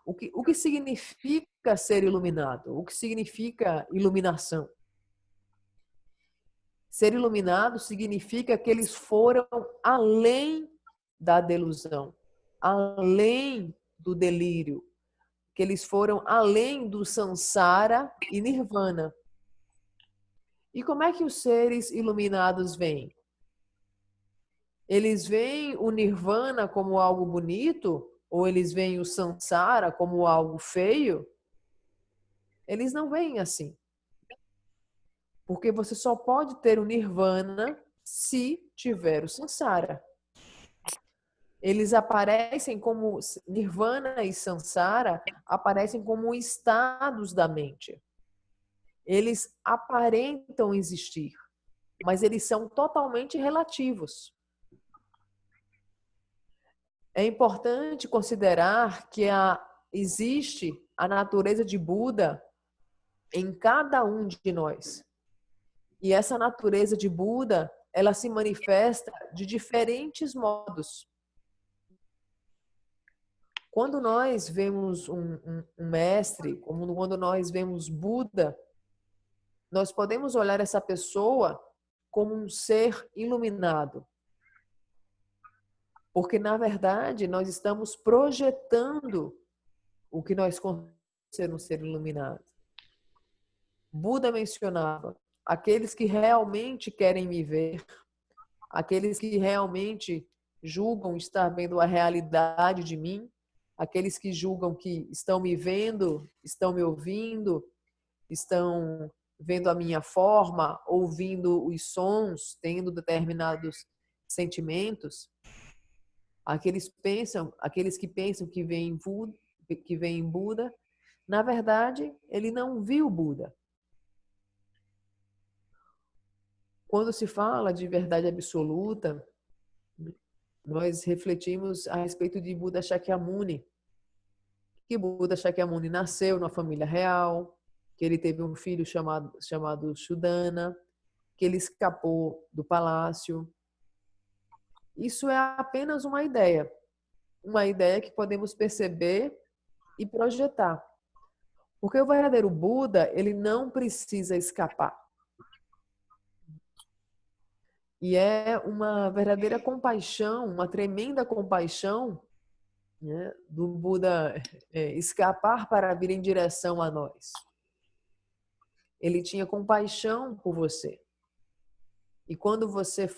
O que significa ser iluminado? O que significa iluminação? Ser iluminado significa que eles foram além da delusão, além do delírio, que eles foram além do samsara e nirvana. E como é que os seres iluminados veem? Eles veem o nirvana como algo bonito? Ou eles veem o samsara como algo feio? Eles não veem assim. Porque você só pode ter o nirvana se tiver o samsara. Eles aparecem como nirvana e samsara, aparecem como estados da mente. Eles aparentam existir, mas eles são totalmente relativos. É importante considerar que existe a natureza de Buda em cada um de nós. E essa natureza de Buda, ela se manifesta de diferentes modos. Quando nós vemos um mestre, como quando nós vemos Buda, nós podemos olhar essa pessoa como um ser iluminado. Porque, na verdade, nós estamos projetando o que nós consideramos ser um ser iluminado. Buda mencionava aqueles que realmente querem me ver, aqueles que realmente julgam estar vendo a realidade de mim, aqueles que julgam que estão me vendo, estão me ouvindo, estão vendo a minha forma, ouvindo os sons, tendo determinados sentimentos. Aqueles que pensam que vem em Buda, na verdade, ele não viu Buda. Quando se fala de verdade absoluta, nós refletimos a respeito de Buda Shakyamuni, que Buda Shakyamuni nasceu numa família real, que ele teve um filho chamado Sudana, que ele escapou do palácio. Isso é apenas uma ideia que podemos perceber e projetar. Porque o verdadeiro Buda, ele não precisa escapar. E é uma verdadeira compaixão, uma tremenda compaixão, né, do Buda escapar para vir em direção a nós. Ele tinha compaixão por você. E quando você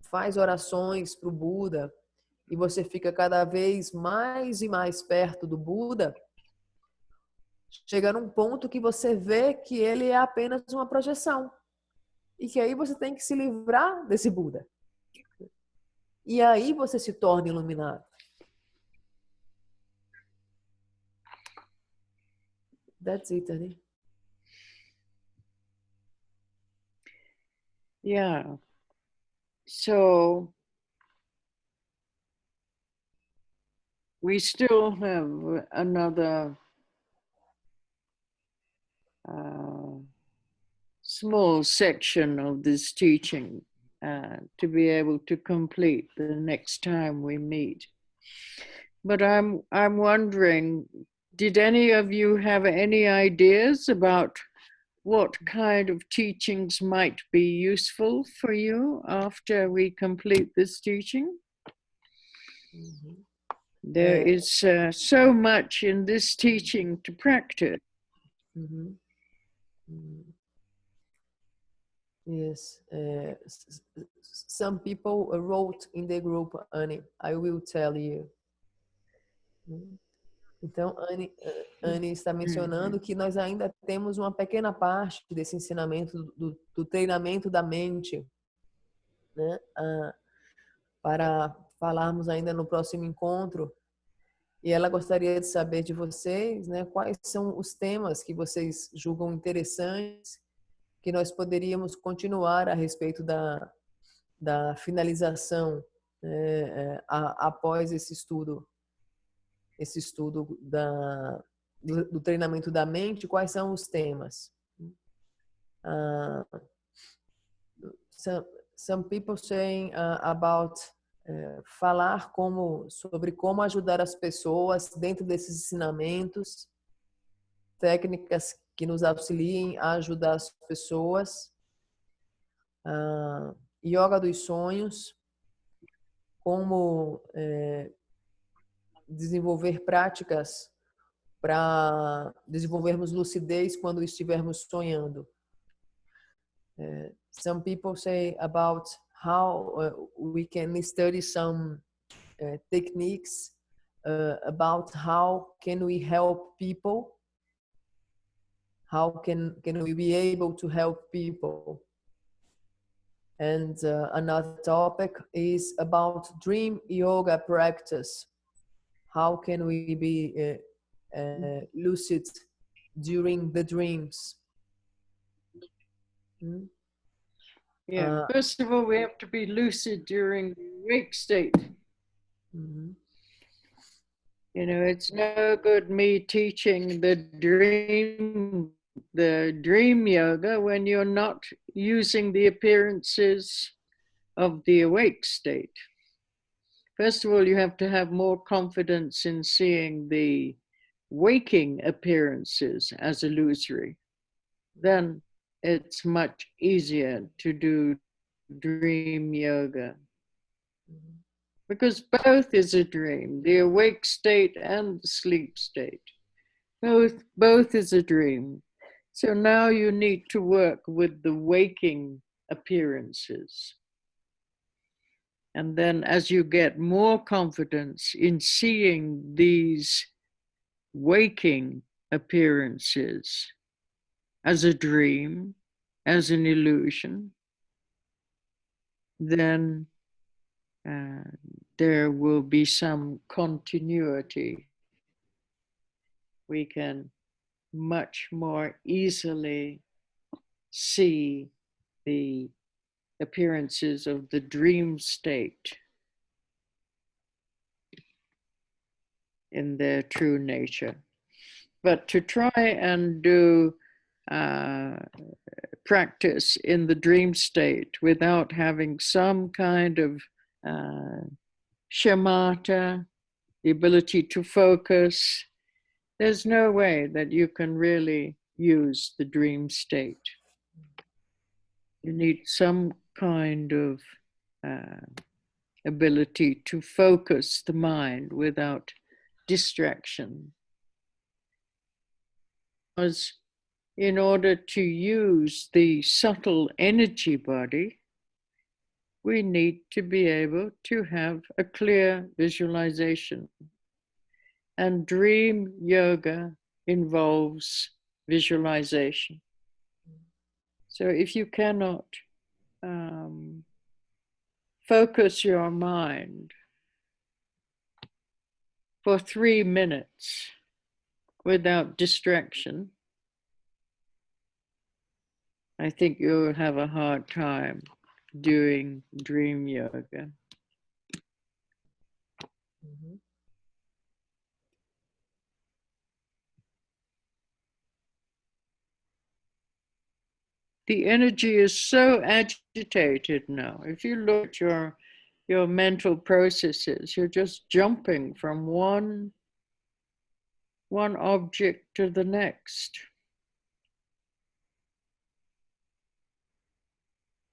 faz orações para o Buda e você fica cada vez mais e mais perto do Buda, chega num ponto que você vê que ele é apenas uma projeção. E que aí você tem que se livrar desse Buda. E aí você se torna iluminado. That's it, Annie. Yeah. So we still have another small section of this teaching to be able to complete the next time we meet. But I'm wondering, did any of you have any ideas about what kind of teachings might be useful for you after we complete this teaching? Mm-hmm. There is so much in this teaching to practice. Mm-hmm. Mm-hmm. Yes. Some people wrote in the group, Annie, I will tell you. Então, Annie está mencionando que nós ainda temos uma pequena parte desse ensinamento do treinamento da mente, né? Para falarmos ainda no próximo encontro. E ela gostaria de saber de vocês, né, quais são os temas que vocês julgam interessantes, que nós poderíamos continuar a respeito da finalização, né, após esse estudo do treinamento da mente. Quais são os temas? Some people saying about falar sobre como ajudar as pessoas dentro desses ensinamentos, técnicas que nos auxiliem a ajudar as pessoas, yoga dos sonhos, como desenvolver práticas para desenvolvermos lucidez quando estivermos sonhando. Some people say about how we can study some techniques about how can we help people, how can we be able to help people. And another topic is about dream yoga practice. How can we be lucid during the dreams? Yeah, first of all, we have to be lucid during the awake state. You know, it's no good me teaching the dream yoga when you're not using the appearances of the awake state. First of all, you have to have more confidence in seeing the waking appearances as illusory. Then it's much easier to do dream yoga. Because both is a dream, the awake state and the sleep state. Both is a dream. So now you need to work with the waking appearances. And then as you get more confidence in seeing these waking appearances as a dream, as an illusion, then there will be some continuity. We can much more easily see the appearances of the dream state in their true nature. But to try and do practice in the dream state without having some kind of shamatha, the ability to focus, there's no way that you can really use the dream state. You need some kind of ability to focus the mind without distraction. Because in order to use the subtle energy body, we need to be able to have a clear visualization. And dream yoga involves visualization. So if you cannot focus your mind for 3 minutes without distraction, I think you'll have a hard time doing dream yoga. The energy is so agitated now. If you look at your mental processes, you're just jumping from one object to the next.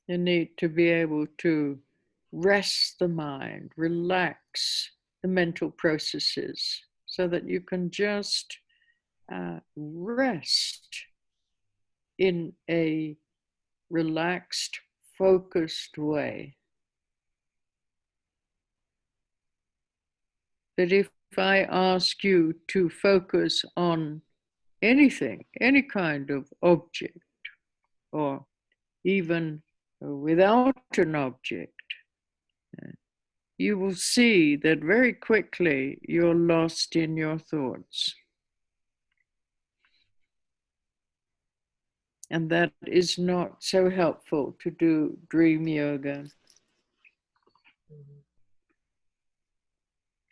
You need to be able to rest the mind, relax the mental processes so that you can just rest in a relaxed, focused way. That if I ask you to focus on anything, any kind of object, or even without an object, you will see that very quickly you're lost in your thoughts. And that is not so helpful to do dream yoga.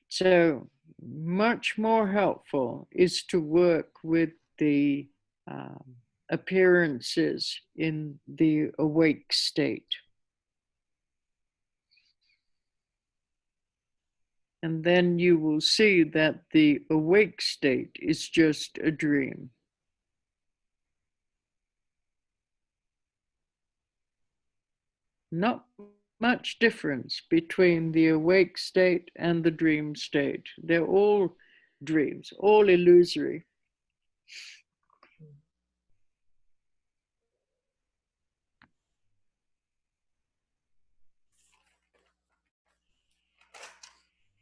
So much more helpful is to work with the appearances in the awake state. And then you will see that the awake state is just a dream. Not much difference between the awake state and the dream state. They're all dreams, all illusory.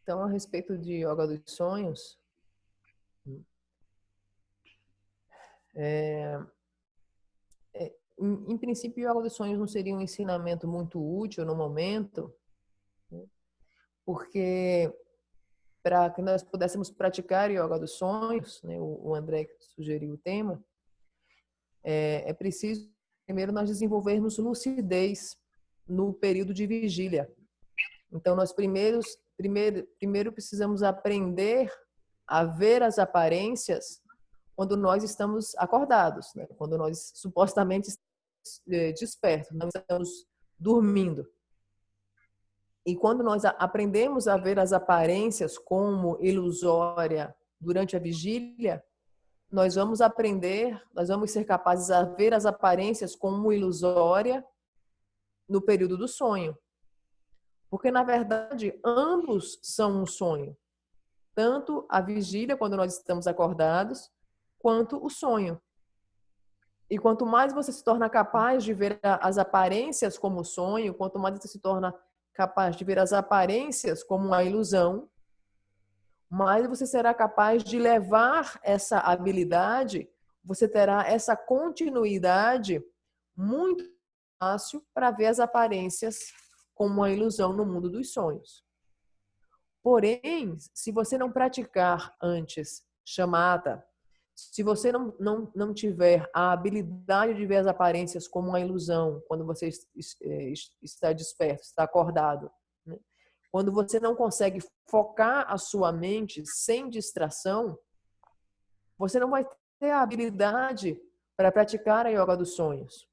Então, a respeito de yoga dos sonhos, em princípio, o yoga dos sonhos não seria um ensinamento muito útil no momento, né? Porque para que nós pudéssemos praticar yoga dos sonhos, né, o André sugeriu o tema, é preciso primeiro nós desenvolvermos lucidez no período de vigília. Então, nós primeiro precisamos aprender a ver as aparências quando nós estamos acordados, né? Quando nós supostamente estamos despertos, não estamos dormindo. E quando nós aprendemos a ver as aparências como ilusória durante a vigília, nós vamos ser capazes a ver as aparências como ilusória no período do sonho. Porque, na verdade, ambos são um sonho. Tanto a vigília, quando nós estamos acordados, quanto o sonho. E quanto mais você se torna capaz de ver as aparências como sonho, quanto mais você se torna capaz de ver as aparências como uma ilusão, mais você será capaz de levar essa habilidade, você terá essa continuidade muito fácil para ver as aparências como uma ilusão no mundo dos sonhos. Porém, se você não praticar antes chamata, se você não tiver a habilidade de ver as aparências como uma ilusão, quando você está desperto, está acordado, né? Quando você não consegue focar a sua mente sem distração, você não vai ter a habilidade para praticar a yoga dos sonhos.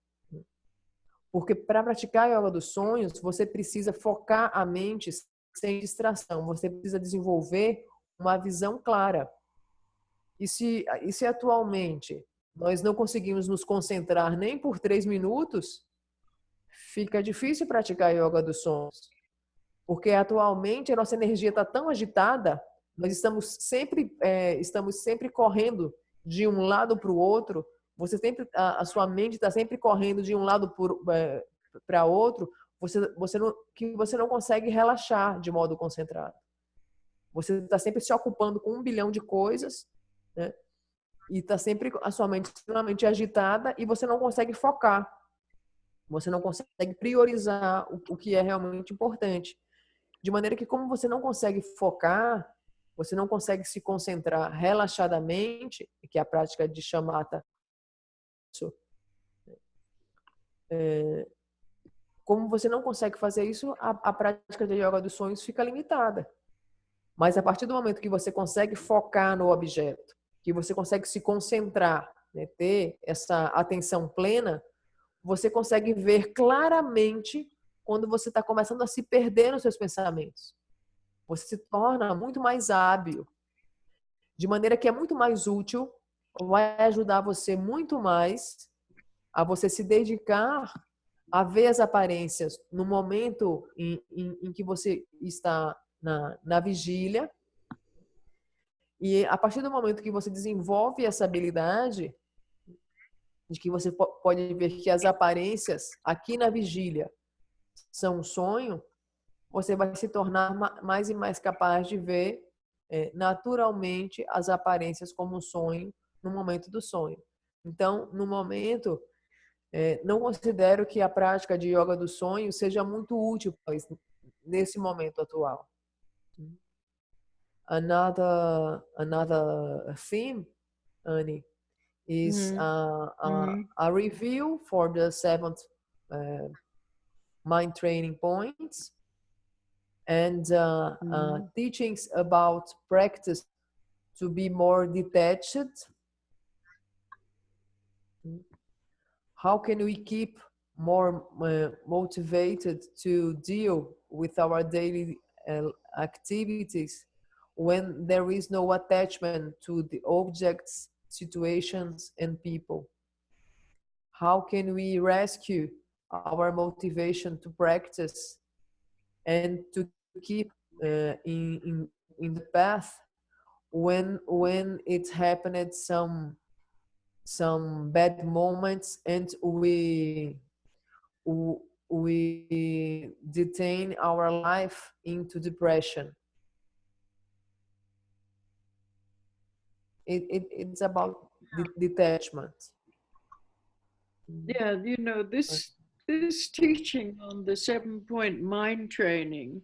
Porque para praticar a yoga dos sonhos, você precisa focar a mente sem distração. Você precisa desenvolver uma visão clara. E se atualmente nós não conseguimos nos concentrar nem por 3 minutos, fica difícil praticar a yoga dos sonhos. Porque atualmente a nossa energia está tão agitada, nós estamos sempre correndo de um lado para o outro. A sua mente está sempre correndo de um lado para outro. Você não consegue relaxar de modo concentrado. Você está sempre se ocupando com 1 bilhão de coisas, né? E está sempre a sua mente extremamente agitada e você não consegue focar. Você não consegue priorizar o que é realmente importante. De maneira que, como você não consegue focar, você não consegue se concentrar relaxadamente, que é a prática de shamatha, como você não consegue fazer isso, a prática de yoga dos sonhos fica limitada. Mas a partir do momento que você consegue focar no objeto, que você consegue se concentrar, né, ter essa atenção plena, você consegue ver claramente quando você está começando a se perder nos seus pensamentos. Você se torna muito mais hábil, de maneira que é muito mais útil, vai ajudar você muito mais a você se dedicar a ver as aparências no momento em que você está na vigília. E a partir do momento que você desenvolve essa habilidade, de que você pode ver que as aparências aqui na vigília são um sonho, você vai se tornar mais e mais capaz de ver naturalmente as aparências como um sonho no momento do sonho. Então, no momento, não considero que a prática de yoga do sonho seja muito útil nesse momento atual. Another theme, Annie, is a review for the 7th mind training points and teachings about practice to be more detached. How can we keep more motivated to deal with our daily activities when there is no attachment to the objects, situations, and people? How can we rescue our motivation to practice and to keep in the path when it happened some bad moments and we detain our life into depression? It's about detachment. Yeah, you know, this teaching on the 7-point mind training,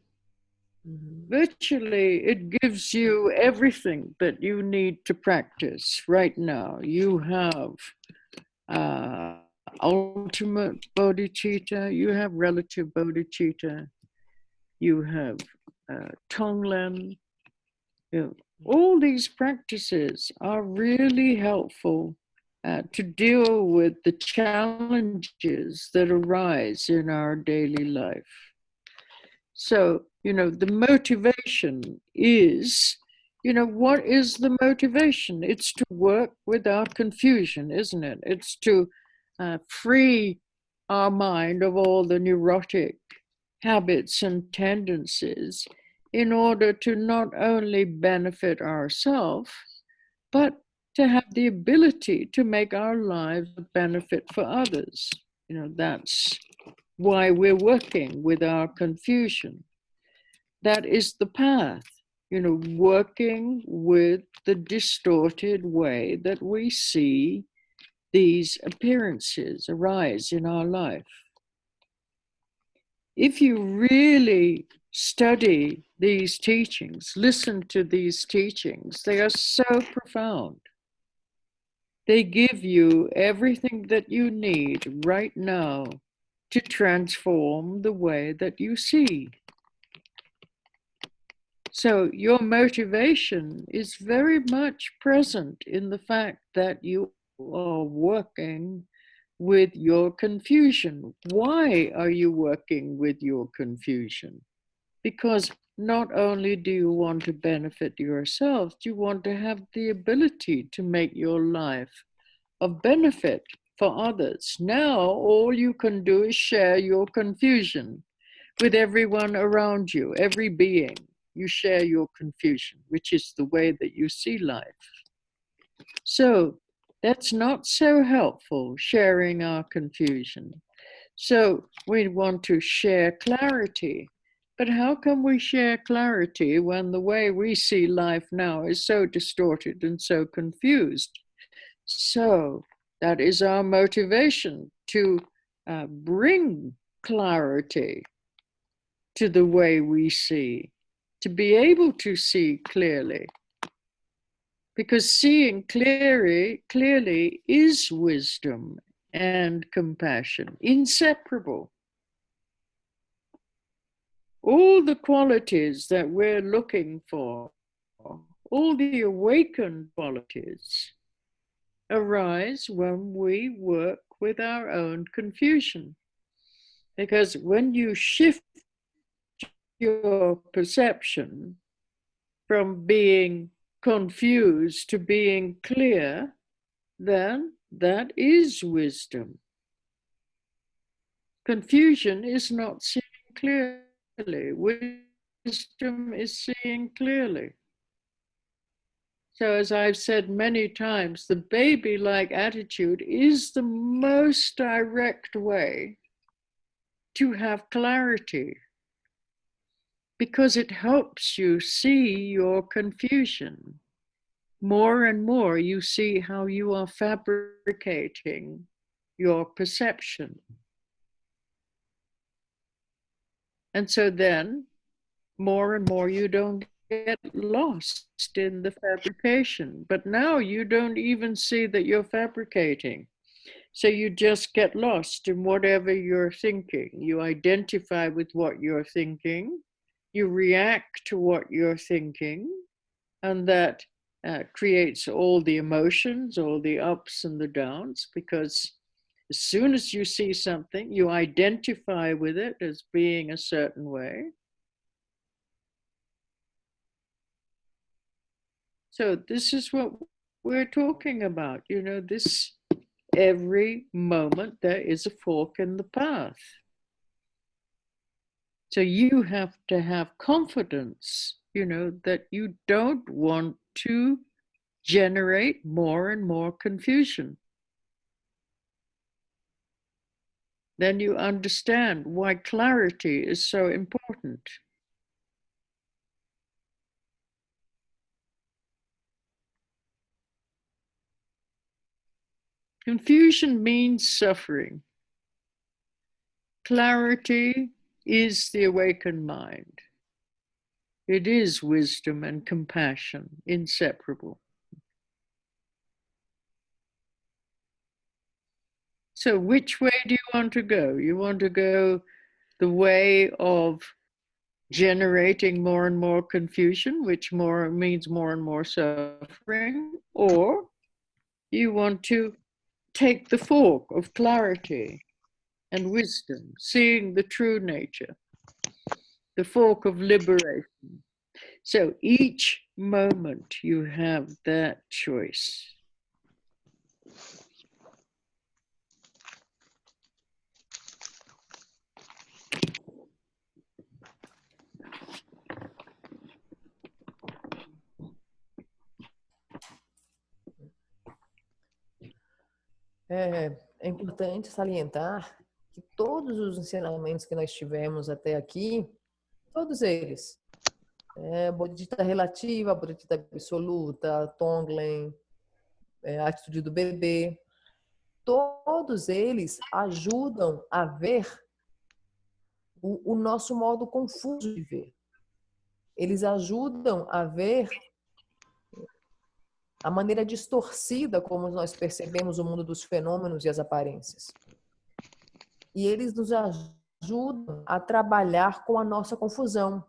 virtually it gives you everything that you need to practice right now. You have ultimate bodhicitta, you have relative bodhicitta, you have Tonglen. You know, all these practices are really helpful to deal with the challenges that arise in our daily life. So, you know, the motivation is, you know, what is the motivation? It's to work without confusion, isn't it? It's to free our mind of all the neurotic habits and tendencies in order to not only benefit ourselves, but to have the ability to make our lives a benefit for others. You know, that's why we're working with our confusion. That is the path, you know, working with the distorted way that we see these appearances arise in our life. If you really study these teachings, listen to these teachings, they are so profound. They give you everything that you need right now to transform the way that you see. So your motivation is very much present in the fact that you are working with your confusion. Why are you working with your confusion? Because not only do you want to benefit yourself, you want to have the ability to make your life of benefit for others. Now, all you can do is share your confusion with everyone around you, every being. You share your confusion, which is the way that you see life. So that's not so helpful, sharing our confusion. So we want to share clarity. But how can we share clarity when the way we see life now is so distorted and so confused? So that is our motivation to bring clarity to the way we see, to be able to see clearly. Because seeing clearly is wisdom and compassion, inseparable. All the qualities that we're looking for, all the awakened qualities, arise when we work with our own confusion. Because when you shift your perception from being confused to being clear, then that is wisdom. Confusion is not seeing clearly. Wisdom is seeing clearly. So as I've said many times, the baby-like attitude is the most direct way to have clarity, because it helps you see your confusion. More and more you see how you are fabricating your perception. And so then, more and more you don't get lost in the fabrication. But now you don't even see that you're fabricating. So you just get lost in whatever you're thinking. You identify with what you're thinking. You react to what you're thinking. And that creates all the emotions, all the ups and the downs, because as soon as you see something, you identify with it as being a certain way. So this is what we're talking about. You know, this every moment there is a fork in the path. So you have to have confidence, you know, that you don't want to generate more and more confusion. Then you understand why clarity is so important. Confusion means suffering. Clarity is the awakened mind. It is wisdom and compassion, inseparable. So which way do you want to go? You want to go the way of generating more and more confusion, which means more and more suffering, or you want to take the fork of clarity and wisdom, seeing the true nature, the fork of liberation. So each moment you have that choice. É importante salientar que todos os ensinamentos que nós tivemos até aqui, todos eles, Bodhicitta relativa, Bodhicitta absoluta, Tonglen, a atitude do bebê, todos eles ajudam a ver o nosso modo confuso de ver. Eles ajudam a ver a maneira distorcida como nós percebemos o mundo dos fenômenos e as aparências. E eles nos ajudam a trabalhar com a nossa confusão,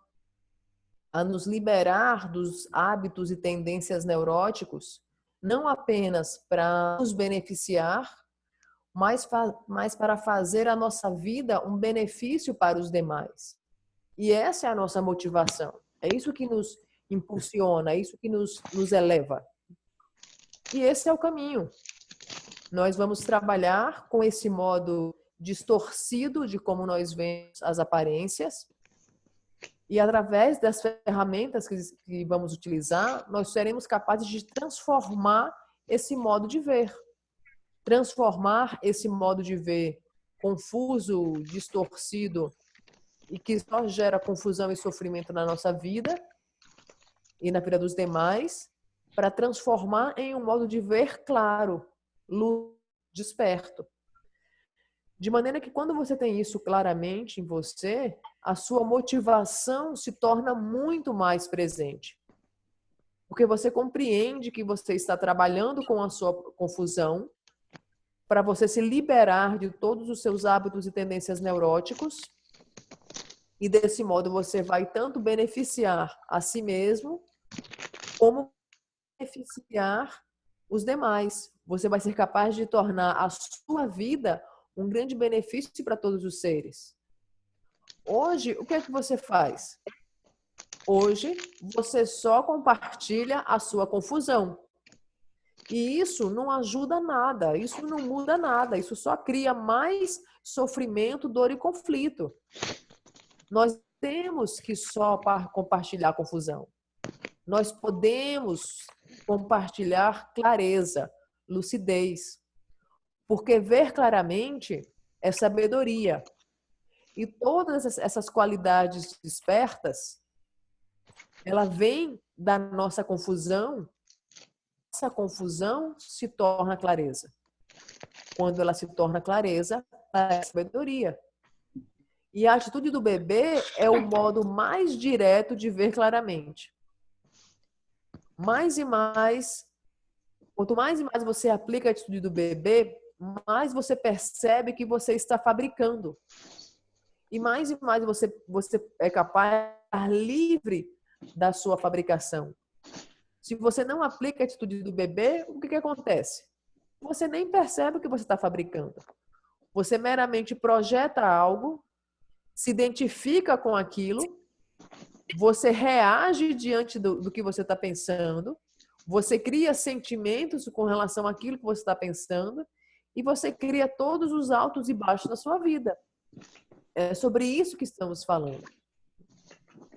a nos liberar dos hábitos e tendências neuróticos, não apenas para nos beneficiar, mas para fazer a nossa vida um benefício para os demais. E essa é a nossa motivação. É isso que nos impulsiona, é isso que nos eleva. E esse é o caminho. Nós vamos trabalhar com esse modo distorcido de como nós vemos as aparências e através das ferramentas que vamos utilizar, nós seremos capazes de transformar esse modo de ver. Transformar esse modo de ver confuso, distorcido e que só gera confusão e sofrimento na nossa vida e na vida dos demais, para transformar em um modo de ver claro, luz, desperto. De maneira que quando você tem isso claramente em você, a sua motivação se torna muito mais presente. Porque você compreende que você está trabalhando com a sua confusão para você se liberar de todos os seus hábitos e tendências neuróticos e desse modo você vai tanto beneficiar a si mesmo como beneficiar os demais. Você vai ser capaz de tornar a sua vida um grande benefício para todos os seres. Hoje, o que é que você faz? Hoje, você só compartilha a sua confusão. E isso não ajuda nada, isso não muda nada, isso só cria mais sofrimento, dor e conflito. Nós temos que só compartilhar confusão. Nós podemos compartilhar clareza, lucidez. Porque ver claramente é sabedoria. E todas essas qualidades despertas, ela vem da nossa confusão. Essa confusão se torna clareza. Quando ela se torna clareza, ela é sabedoria. E a atitude do bebê é o modo mais direto de ver claramente. Mais e mais, quanto mais e mais você aplica a atitude do bebê, mais você percebe que você está fabricando. E mais você é capaz de estar livre da sua fabricação. Se você não aplica a atitude do bebê, o que acontece? Você nem percebe o que você está fabricando. Você meramente projeta algo, se identifica com aquilo, você reage diante do que você está pensando, você cria sentimentos com relação àquilo que você está pensando e você cria todos os altos e baixos na sua vida. É sobre isso que estamos falando.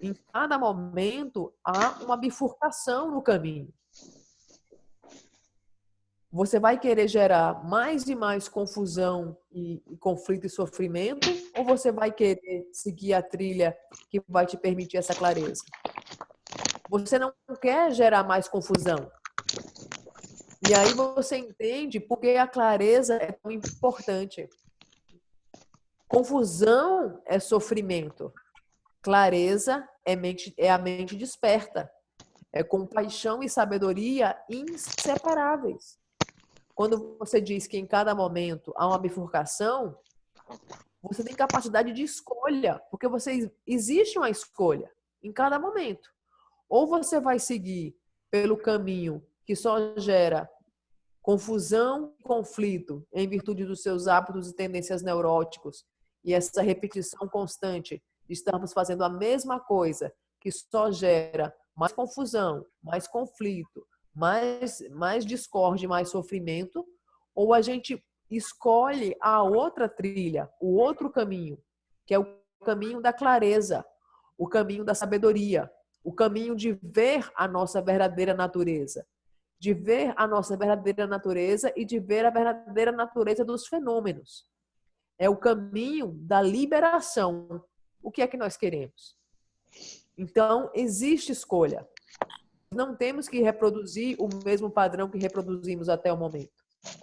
Em cada momento, há uma bifurcação no caminho. Você vai querer gerar mais e mais confusão e conflito e sofrimento, ou você vai querer seguir a trilha que vai te permitir essa clareza? Você não quer gerar mais confusão. E aí você entende por que a clareza é tão importante. Confusão é sofrimento. Clareza é a mente desperta. É compaixão e sabedoria inseparáveis. Quando você diz que em cada momento há uma bifurcação, você tem capacidade de escolha, porque existe uma escolha em cada momento. Ou você vai seguir pelo caminho que só gera confusão e conflito em virtude dos seus hábitos e tendências neuróticos, e essa repetição constante de estarmos fazendo a mesma coisa, que só gera mais confusão, mais conflito, mais discórdia, mais sofrimento, ou a gente escolhe a outra trilha, o outro caminho, que é o caminho da clareza, o caminho da sabedoria, o caminho de ver a nossa verdadeira natureza, de ver a nossa verdadeira natureza e de ver a verdadeira natureza dos fenômenos. É o caminho da liberação. O que é que nós queremos? Então, existe escolha. Não temos que reproduzir o mesmo padrão que reproduzimos até o momento.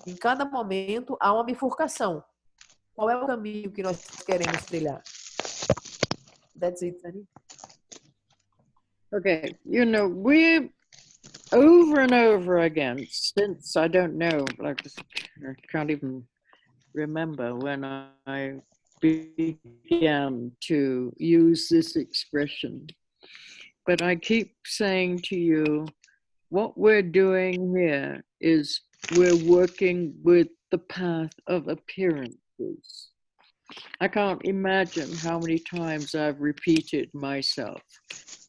Em cada momento há uma bifurcação. Qual é o caminho que nós queremos trilhar? That's it, Sunny. Okay, you know, we're over and over again since, I don't know, like I can't even remember when I began to use this expression, but I keep saying to you, what we're doing here is we're working with the path of appearances. I can't imagine how many times I've repeated myself.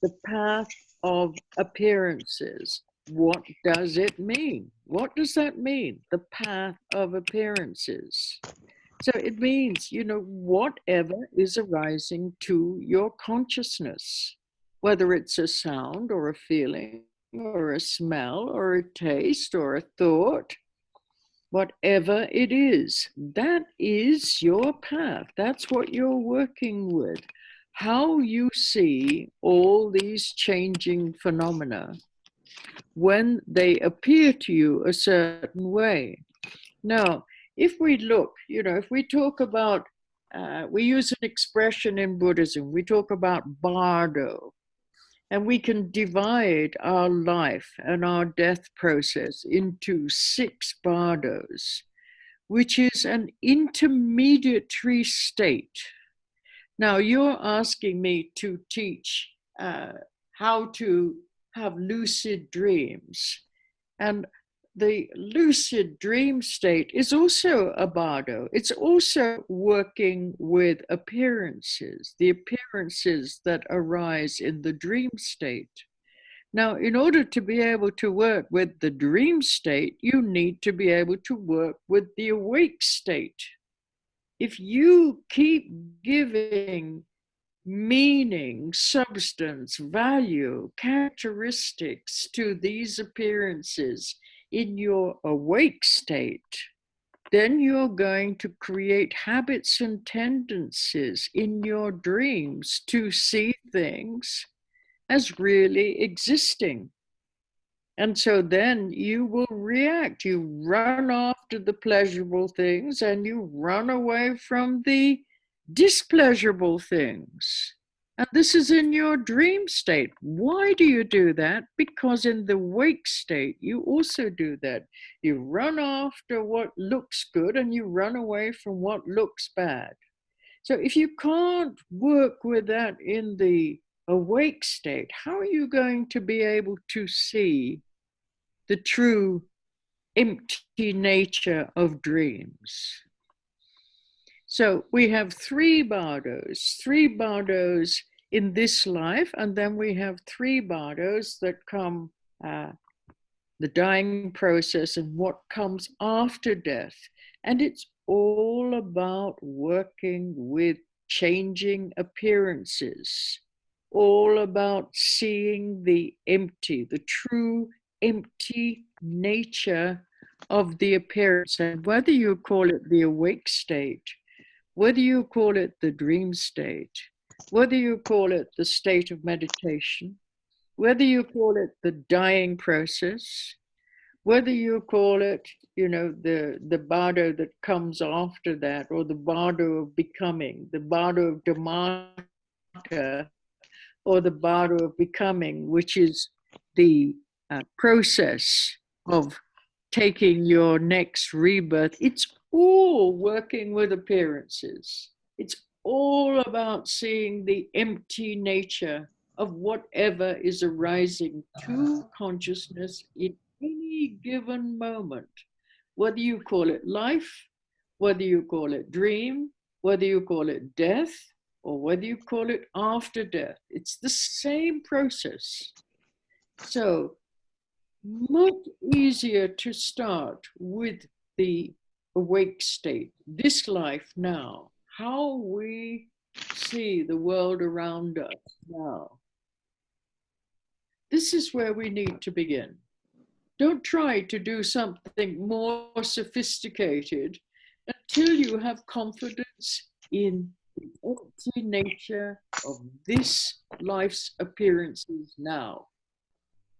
The path of appearances. What does it mean? What does that mean? The path of appearances. So it means, you know, whatever is arising to your consciousness, whether it's a sound or a feeling or a smell or a taste or a thought, whatever it is, that is your path. That's what you're working with. How you see all these changing phenomena when they appear to you a certain way. Now, if we look, you know, if we talk about, we use an expression in Buddhism, we talk about bardo, and we can divide our life and our death process into 6 bardos, which is an intermediary state. Now, you're asking me to teach how to have lucid dreams. And the lucid dream state is also a bardo. It's also working with appearances, the appearances that arise in the dream state. Now, in order to be able to work with the dream state, you need to be able to work with the awake state. If you keep giving meaning, substance, value, characteristics to these appearances in your awake state, then you're going to create habits and tendencies in your dreams to see things as really existing. And so then you will react. You run after the pleasurable things and you run away from the displeasurable things. And this is in your dream state. Why do you do that? Because in the wake state, you also do that. You run after what looks good and you run away from what looks bad. So if you can't work with that in the awake state, how are you going to be able to see the true empty nature of dreams? So we have 3 bardos in this life, and then we have 3 bardos that come, the dying process and what comes after death. And it's all about working with changing appearances, all about seeing the empty, the true empty nature of the appearance. And whether you call it the awake state, whether you call it the dream state, whether you call it the state of meditation, whether you call it the dying process, whether you call it, the bardo that comes after that, or the bardo of becoming, the bardo of Dhamata, or the bardo of becoming, which is the process of taking your next rebirth. It's all working with appearances. It's all about seeing the empty nature of whatever is arising to consciousness in any given moment, whether you call it life, whether you call it dream, whether you call it death, or whether you call it after death. It's the same process. So much easier to start with the awake state, this life now, how we see the world around us now. This is where we need to begin. Don't try to do something more sophisticated until you have confidence in the empty nature of this life's appearances now.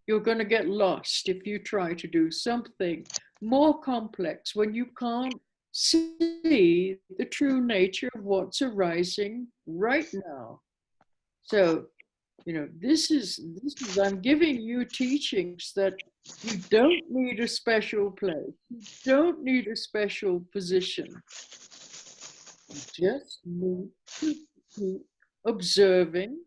You're going to get lost if you try to do something more complex when you can't see the true nature of what's arising right now. So, this is I'm giving you teachings that you don't need a special place. You don't need a special position. You just need to keep observing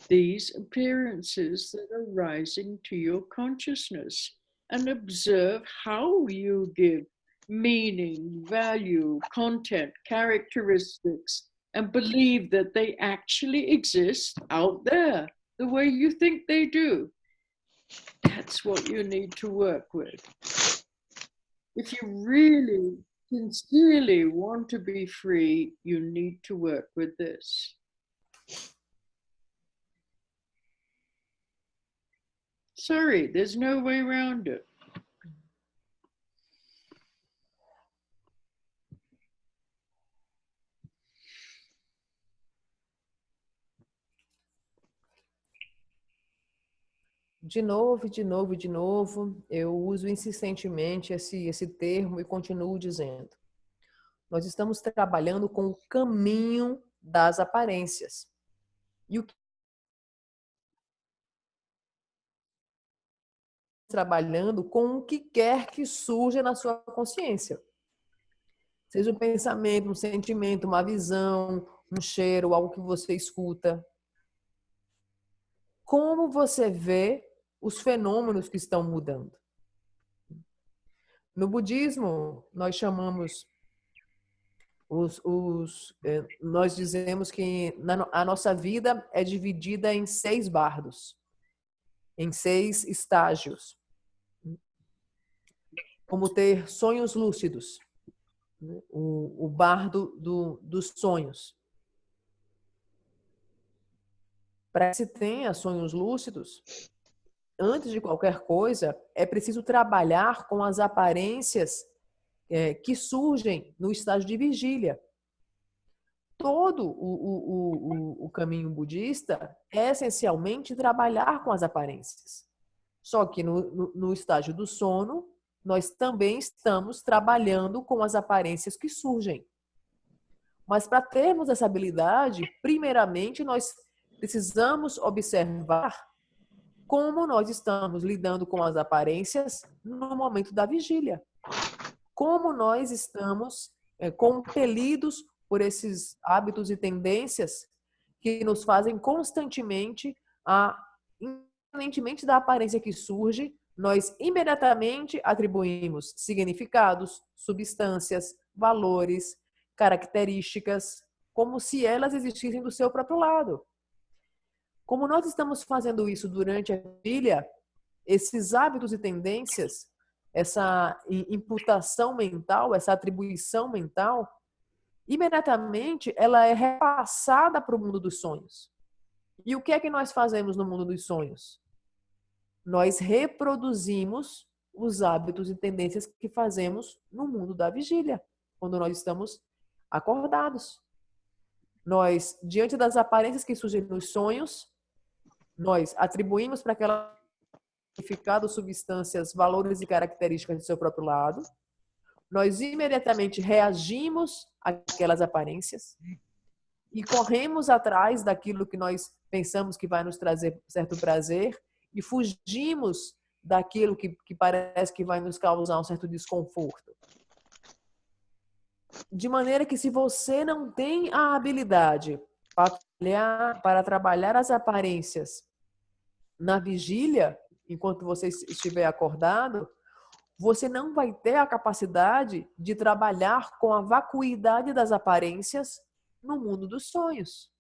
these appearances that are rising to your consciousness, and observe how you give meaning, value, content, characteristics, and believe that they actually exist out there the way you think they do. That's what you need to work with. If you really sincerely want to be free, you need to work with this. Sorry, there's no way around it. De novo, de novo, de novo, eu uso insistentemente esse termo e continuo dizendo. Nós estamos trabalhando com o caminho das aparências. E o que trabalhando com o que quer que surja na sua consciência. Seja um pensamento, um sentimento, uma visão, um cheiro, algo que você escuta. Como você vê os fenômenos que estão mudando? No budismo, nós chamamos nós dizemos que a nossa vida é dividida em 6 bardos, em 6 estágios. Como ter sonhos lúcidos, o bardo dos sonhos. Para que se tenha sonhos lúcidos, antes de qualquer coisa, é preciso trabalhar com as aparências que surgem no estágio de vigília. Todo o caminho budista é essencialmente trabalhar com as aparências. Só que no estágio do sono, nós também estamos trabalhando com as aparências que surgem. Mas para termos essa habilidade, primeiramente nós precisamos observar como nós estamos lidando com as aparências no momento da vigília. Como nós estamos compelidos por esses hábitos e tendências que nos fazem constantemente, independentemente da aparência que surge, nós imediatamente atribuímos significados, substâncias, valores, características, como se elas existissem do seu próprio lado. Como nós estamos fazendo isso durante a vigília, esses hábitos e tendências, essa imputação mental, essa atribuição mental, imediatamente ela é repassada para o mundo dos sonhos. E o que é que nós fazemos no mundo dos sonhos? Nós reproduzimos os hábitos e tendências que fazemos no mundo da vigília, quando nós estamos acordados. Nós, diante das aparências que surgem nos sonhos, nós atribuímos para aquela significado, substâncias, valores e características do seu próprio lado. Nós imediatamente reagimos àquelas aparências e corremos atrás daquilo que nós pensamos que vai nos trazer certo prazer e fugimos daquilo que parece que vai nos causar um certo desconforto. De maneira que, se você não tem a habilidade para trabalhar as aparências na vigília, enquanto você estiver acordado, você não vai ter a capacidade de trabalhar com a vacuidade das aparências no mundo dos sonhos.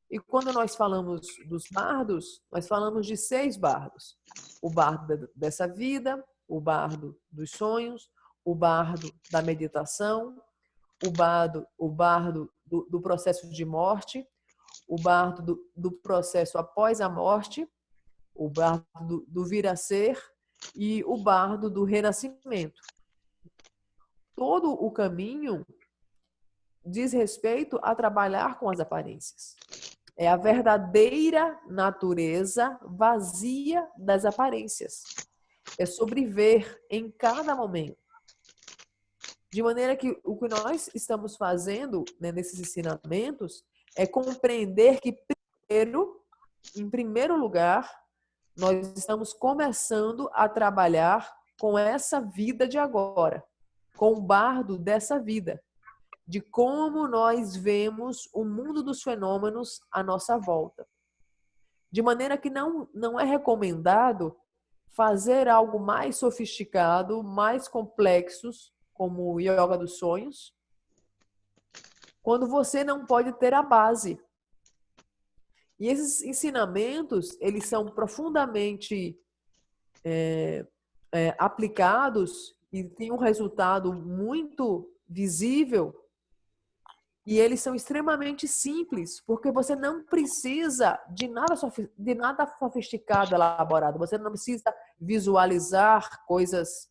E quando nós falamos dos bardos, nós falamos de 6 bardos. O bardo dessa vida, o bardo dos sonhos, o bardo da meditação, o bardo do processo de morte, o bardo do processo após a morte, o bardo do vir a ser e o bardo do renascimento. Todo o caminho diz respeito a trabalhar com as aparências. É a verdadeira natureza vazia das aparências. É sobre ver em cada momento. De maneira que o que nós estamos fazendo, né, nesses ensinamentos é compreender que, em primeiro lugar, nós estamos começando a trabalhar com essa vida de agora, com o bardo dessa vida, de como nós vemos o mundo dos fenômenos à nossa volta. De maneira que não é recomendado fazer algo mais sofisticado, mais complexos, como o yoga dos sonhos, quando você não pode ter a base. E esses ensinamentos, eles são profundamente aplicados e têm um resultado muito visível. E eles são extremamente simples, porque você não precisa de nada sofisticado, elaborado. Você não precisa visualizar coisas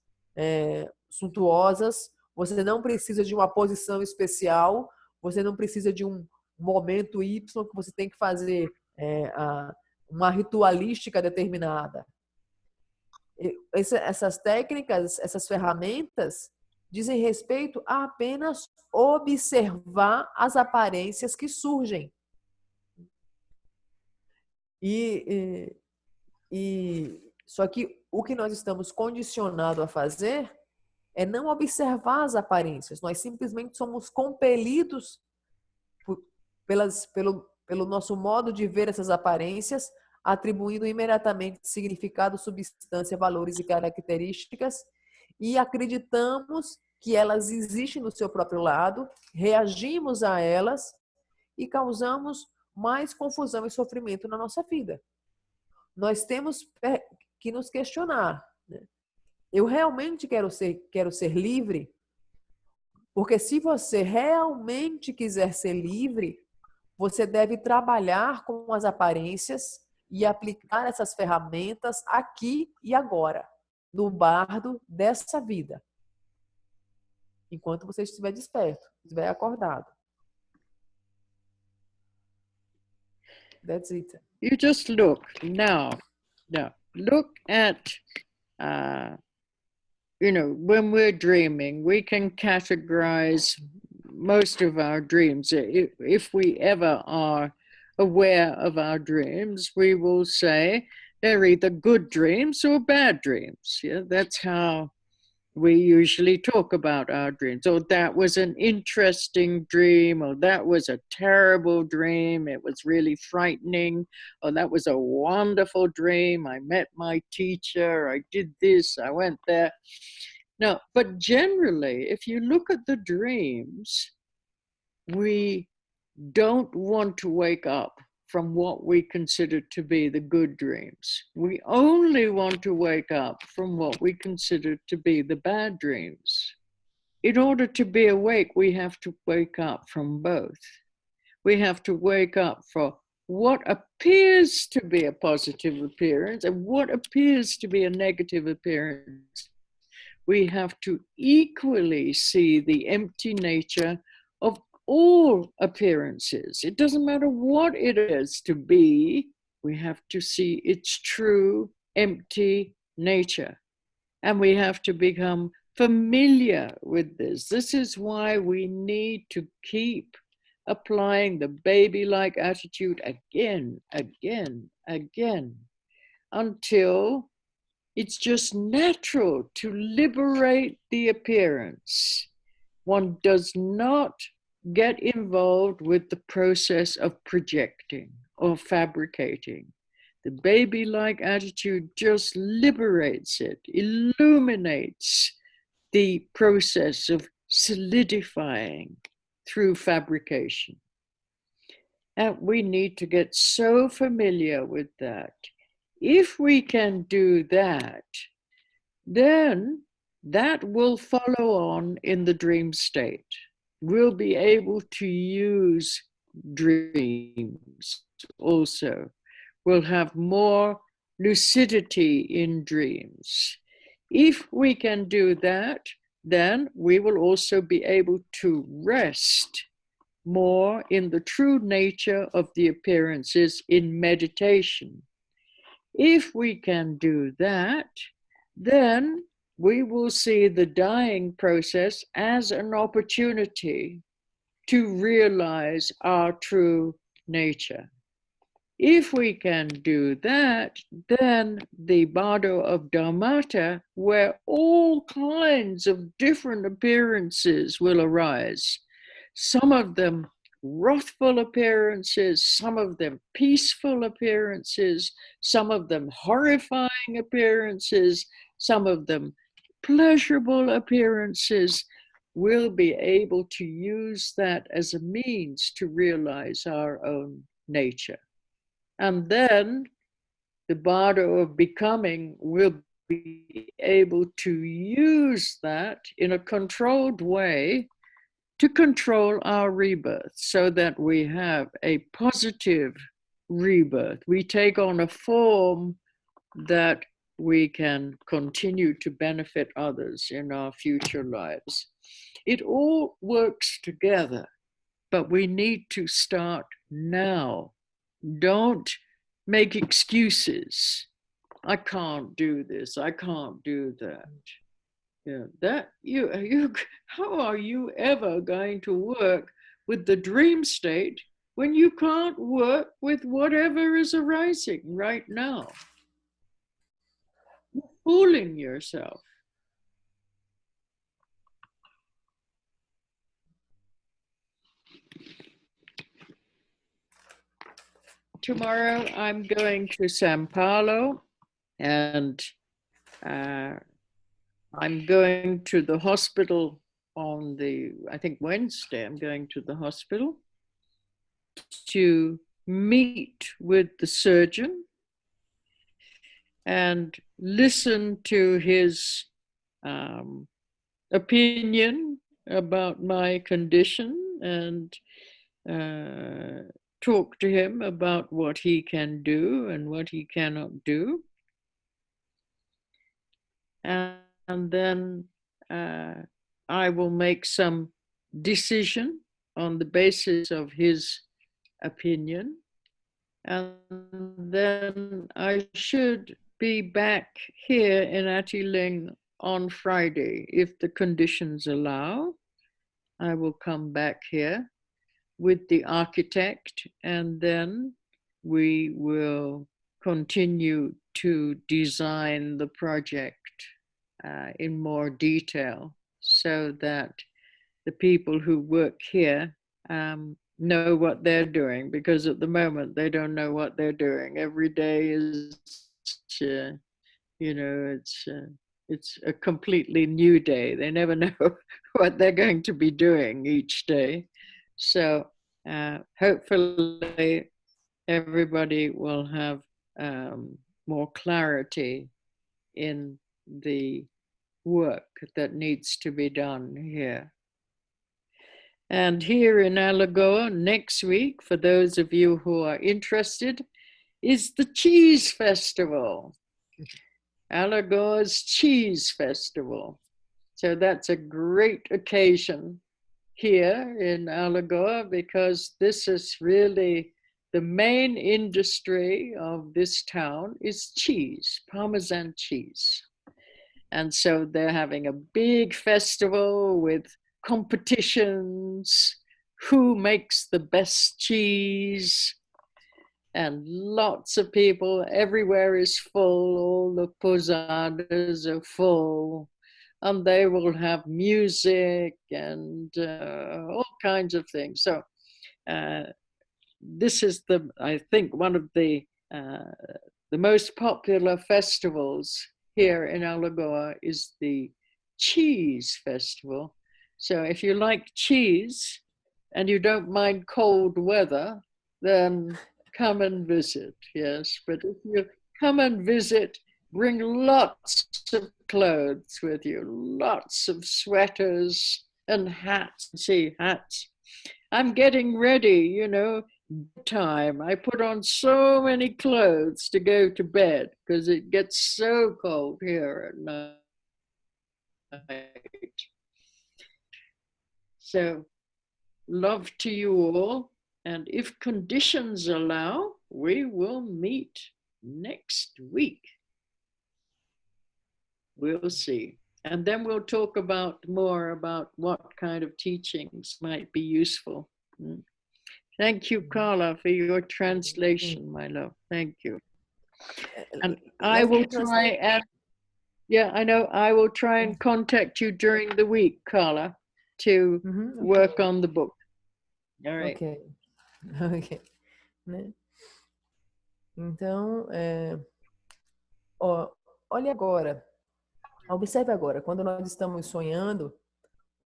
suntuosas. Você não precisa de uma posição especial. Você não precisa de um momento Y que você tem que fazer uma ritualística determinada. Essas técnicas, essas ferramentas, dizem respeito a apenas observar as aparências que surgem. Só que o que nós estamos condicionados a fazer é não observar as aparências. Nós simplesmente somos compelidos pelo nosso modo de ver essas aparências, atribuindo imediatamente significado, substância, valores e características, e acreditamos que elas existem no seu próprio lado, reagimos a elas e causamos mais confusão e sofrimento na nossa vida. Nós temos que nos questionar, né? Eu realmente quero ser livre? Porque se você realmente quiser ser livre, você deve trabalhar com as aparências e aplicar essas ferramentas aqui e agora, no bardo dessa vida. Enquanto você estiver desperto, estiver acordado. That's it. You just look now. Look at, when we're dreaming, we can categorize most of our dreams. If we ever are aware of our dreams, we will say they're either good dreams or bad dreams. Yeah, that's how we usually talk about our dreams. Oh, that was an interesting dream. Oh, that was a terrible dream. It was really frightening. Oh, that was a wonderful dream. I met my teacher. I did this. I went there. Now, but generally, if you look at the dreams, we don't want to wake up from what we consider to be the good dreams. We only want to wake up from what we consider to be the bad dreams. In order to be awake, we have to wake up from both. We have to wake up for what appears to be a positive appearance and what appears to be a negative appearance. We have to equally see the empty nature of all appearances. It doesn't matter what it is to be, we have to see its true empty nature. And we have to become familiar with this. This is why we need to keep applying the baby-like attitude again, again, again, until it's just natural to liberate the appearance. One does not get involved with the process of projecting or fabricating. The baby-like attitude just liberates it, illuminates the process of solidifying through fabrication. And we need to get so familiar with that. If we can do that, then that will follow on in the dream state. We'll be able to use dreams also. We'll have more lucidity in dreams. If we can do that, then we will also be able to rest more in the true nature of the appearances in meditation. If we can do that, then we will see the dying process as an opportunity to realize our true nature. If we can do that, then the bardo of Dharmata, where all kinds of different appearances will arise, some of them wrathful appearances, some of them peaceful appearances, some of them horrifying appearances, some of them pleasurable appearances, we'll be able to use that as a means to realize our own nature. And then the bardo of becoming will be able to use that in a controlled way to control our rebirth so that we have a positive rebirth. We take on a form that we can continue to benefit others in our future lives. It all works together, but we need to start now. Don't make excuses. I can't do this. I can't do that. Yeah, that you how are you ever going to work with the dream state when you can't work with whatever is arising right now? You're fooling yourself. Tomorrow I'm going to Sao Paulo, and I'm going to the hospital on I think Wednesday, I'm going to the hospital to meet with the surgeon and listen to his opinion about my condition and talk to him about what he can do and what he cannot do. And then I will make some decision on the basis of his opinion. And then I should be back here in Atiling on Friday. If the conditions allow, I will come back here with the architect, and then we will continue to design the project in more detail so that the people who work here know what they're doing, because at the moment they don't know what they're doing. Every day is, it's a completely new day. They never know what they're going to be doing each day. So hopefully everybody will have more clarity in the work that needs to be done here. And here in Alagoa next week, for those of you who are interested, is the Cheese Festival. Alagoa's Cheese Festival. So that's a great occasion here in Alagoa, because this is really the main industry of this town is cheese, Parmesan cheese. And so they're having a big festival with competitions, who makes the best cheese, and lots of people, everywhere is full, all the posadas are full, and they will have music and all kinds of things. So this is I think, one of the most popular festivals here in Alagoa is the Cheese Festival. So if you like cheese and you don't mind cold weather, then come and visit, yes. But if you come and visit, bring lots of clothes with you, lots of sweaters and hats. See, hats. I'm getting ready, you know, time. I put on so many clothes to go to bed because it gets so cold here at night. So, love to you all. And if conditions allow, we will meet next week. We'll see. And then we'll talk more about what kind of teachings might be useful. Thank you, Carla, for your translation, my love. Thank you. And I will try and, yeah, I know, I will try and contact you during the week, Carla, to work on the book. All right. Ok. Ok. Né? Então, olhe agora, observe agora, quando nós estamos sonhando,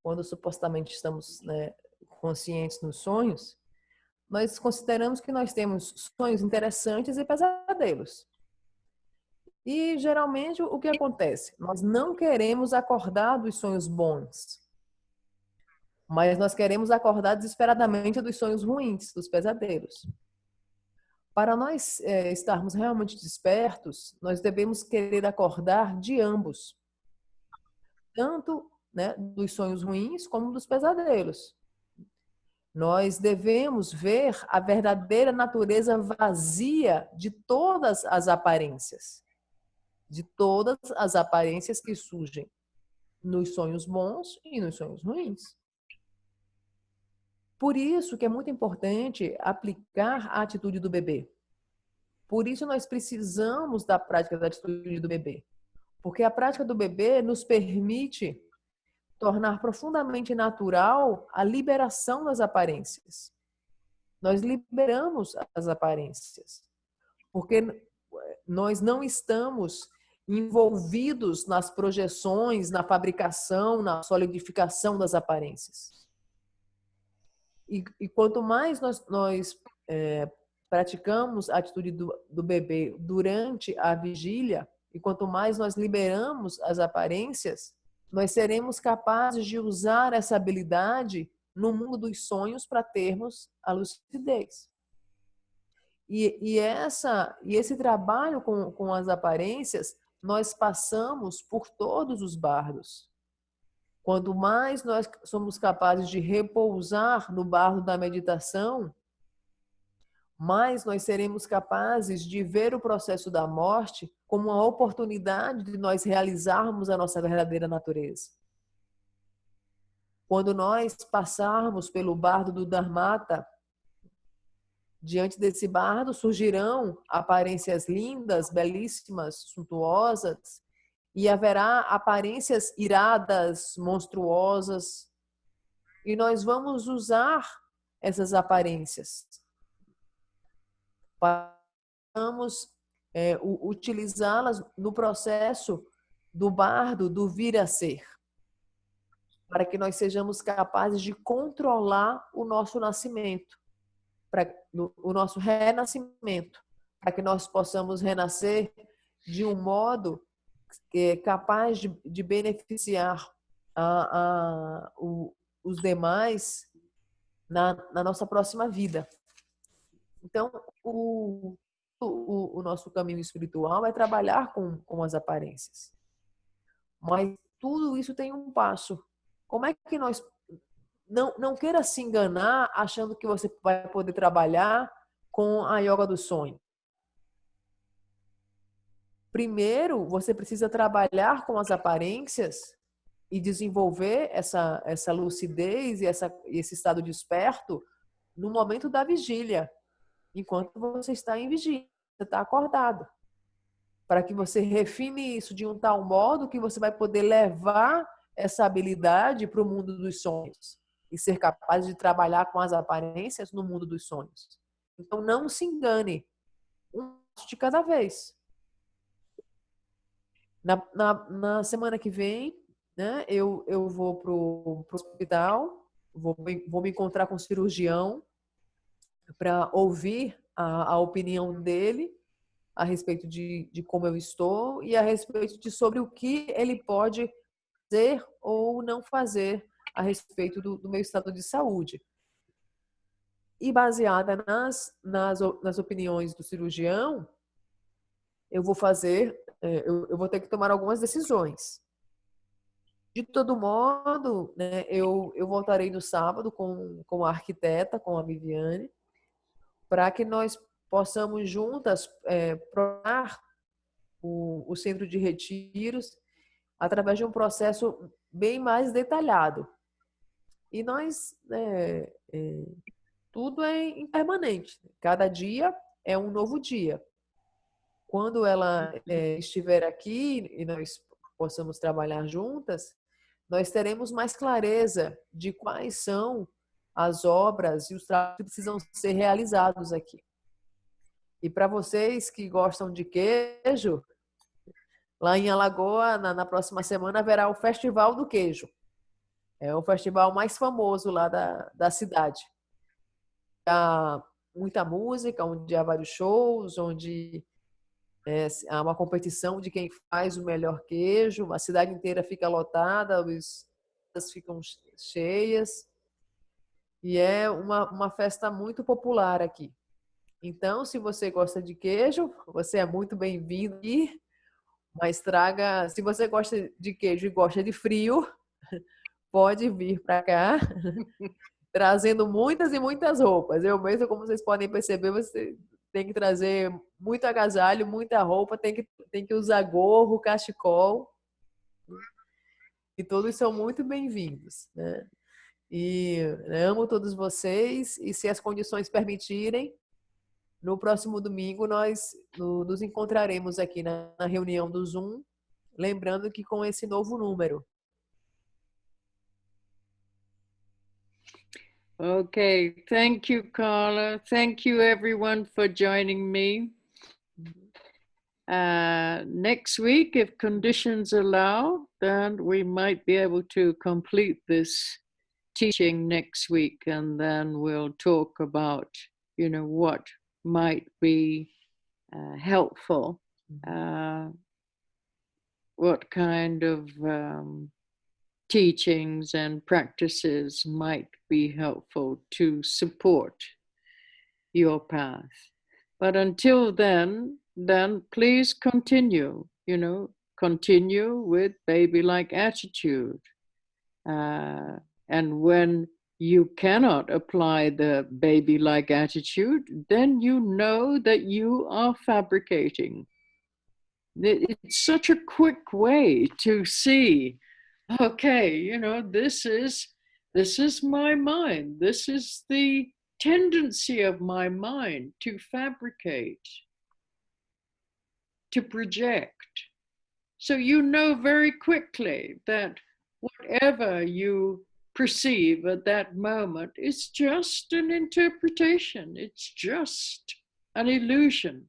quando supostamente estamos, né, conscientes nos sonhos, nós consideramos que nós temos sonhos interessantes e pesadelos. E geralmente o que acontece? Nós não queremos acordar dos sonhos bons, mas nós queremos acordar desesperadamente dos sonhos ruins, dos pesadelos. Para nós estarmos realmente despertos, nós devemos querer acordar de ambos, tanto, né, dos sonhos ruins como dos pesadelos. Nós devemos ver a verdadeira natureza vazia de todas as aparências que surgem nos sonhos bons e nos sonhos ruins. Por isso que é muito importante aplicar a atitude do bebê. Por isso nós precisamos da prática da atitude do bebê. Porque a prática do bebê nos permite tornar profundamente natural a liberação das aparências. Nós liberamos as aparências. Porque nós não estamos envolvidos nas projeções, na fabricação, na solidificação das aparências. E quanto mais nós praticamos a atitude do bebê durante a vigília, e quanto mais nós liberamos as aparências, nós seremos capazes de usar essa habilidade no mundo dos sonhos para termos a lucidez. E esse trabalho com as aparências, nós passamos por todos os bardos. Quanto mais nós somos capazes de repousar no bardo da meditação, mais nós seremos capazes de ver o processo da morte como uma oportunidade de nós realizarmos a nossa verdadeira natureza. Quando nós passarmos pelo bardo do Dharmata, diante desse bardo surgirão aparências lindas, belíssimas, suntuosas, e haverá aparências iradas, monstruosas, e nós vamos usar essas aparências. Vamos utilizá-las no processo do bardo, do vir a ser, para que nós sejamos capazes de controlar o nosso nascimento, o nosso renascimento, para que nós possamos renascer de um modo capaz de beneficiar os demais na nossa próxima vida. Então, o nosso caminho espiritual é trabalhar com as aparências. Mas tudo isso tem um passo. Como é que nós... Não queira se enganar achando que você vai poder trabalhar com a yoga do sonho? Primeiro, você precisa trabalhar com as aparências e desenvolver essa lucidez e esse estado desperto no momento da vigília, enquanto você está em vigília, você está acordado. Para que você refine isso de um tal modo que você vai poder levar essa habilidade para o mundo dos sonhos e ser capaz de trabalhar com as aparências no mundo dos sonhos. Então, não se engane, um passo de cada vez. Na semana que vem, né, eu vou para o hospital, vou me encontrar com o cirurgião para ouvir a opinião dele a respeito de como eu estou e a respeito de sobre o que ele pode fazer ou não fazer a respeito do meu estado de saúde. E baseada nas opiniões do cirurgião, eu vou eu vou ter que tomar algumas decisões. De todo modo, né, eu voltarei no sábado com a arquiteta, com a Viviane, para que nós possamos juntas provar o centro de retiros através de um processo bem mais detalhado. E nós, tudo é impermanente. Cada dia é um novo dia. Quando ela estiver aqui e nós possamos trabalhar juntas, nós teremos mais clareza de quais são as obras e os trabalhos que precisam ser realizados aqui. E para vocês que gostam de queijo, lá em Alagoa, na próxima semana, haverá o Festival do Queijo. É o festival mais famoso lá da cidade. Há muita música, onde há vários shows, onde há uma competição de quem faz o melhor queijo. A cidade inteira fica lotada, as ficam cheias. E é uma festa muito popular aqui. Então, se você gosta de queijo, você é muito bem-vindo aqui. Mas se você gosta de queijo e gosta de frio, pode vir para cá, trazendo muitas e muitas roupas. Eu mesmo, como vocês podem perceber, você tem que trazer muito agasalho, muita roupa, tem que usar gorro, cachecol. E todos são muito bem-vindos, né? E amo todos vocês. E se as condições permitirem, no próximo domingo nós nos encontraremos aqui na reunião do Zoom, lembrando que com esse novo número. Okay, thank you, Carla. Thank you, everyone, for joining me. Next week, if conditions allow, then we might be able to complete this teaching next week, and then we'll talk about, what might be helpful, what kind of teachings and practices might be helpful to support your path. But until then please continue with baby-like attitude. And when you cannot apply the baby-like attitude, then you know that you are fabricating. It's such a quick way to see, okay, this is my mind. This is the tendency of my mind to fabricate, to project. So you know very quickly that whatever you perceive at that moment is just an interpretation. It's just an illusion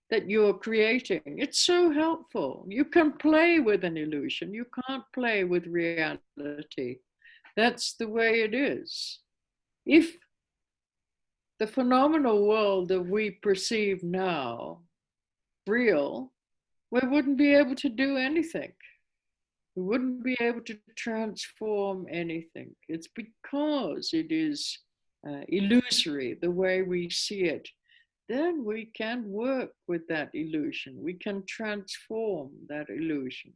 that you're creating. It's so helpful. You can play with an illusion. You can't play with reality. That's the way it is. If the phenomenal world that we perceive now real, we wouldn't be able to do anything. We wouldn't be able to transform anything. It's because it is illusory, the way we see it. Then we can work with that illusion. We can transform that illusion.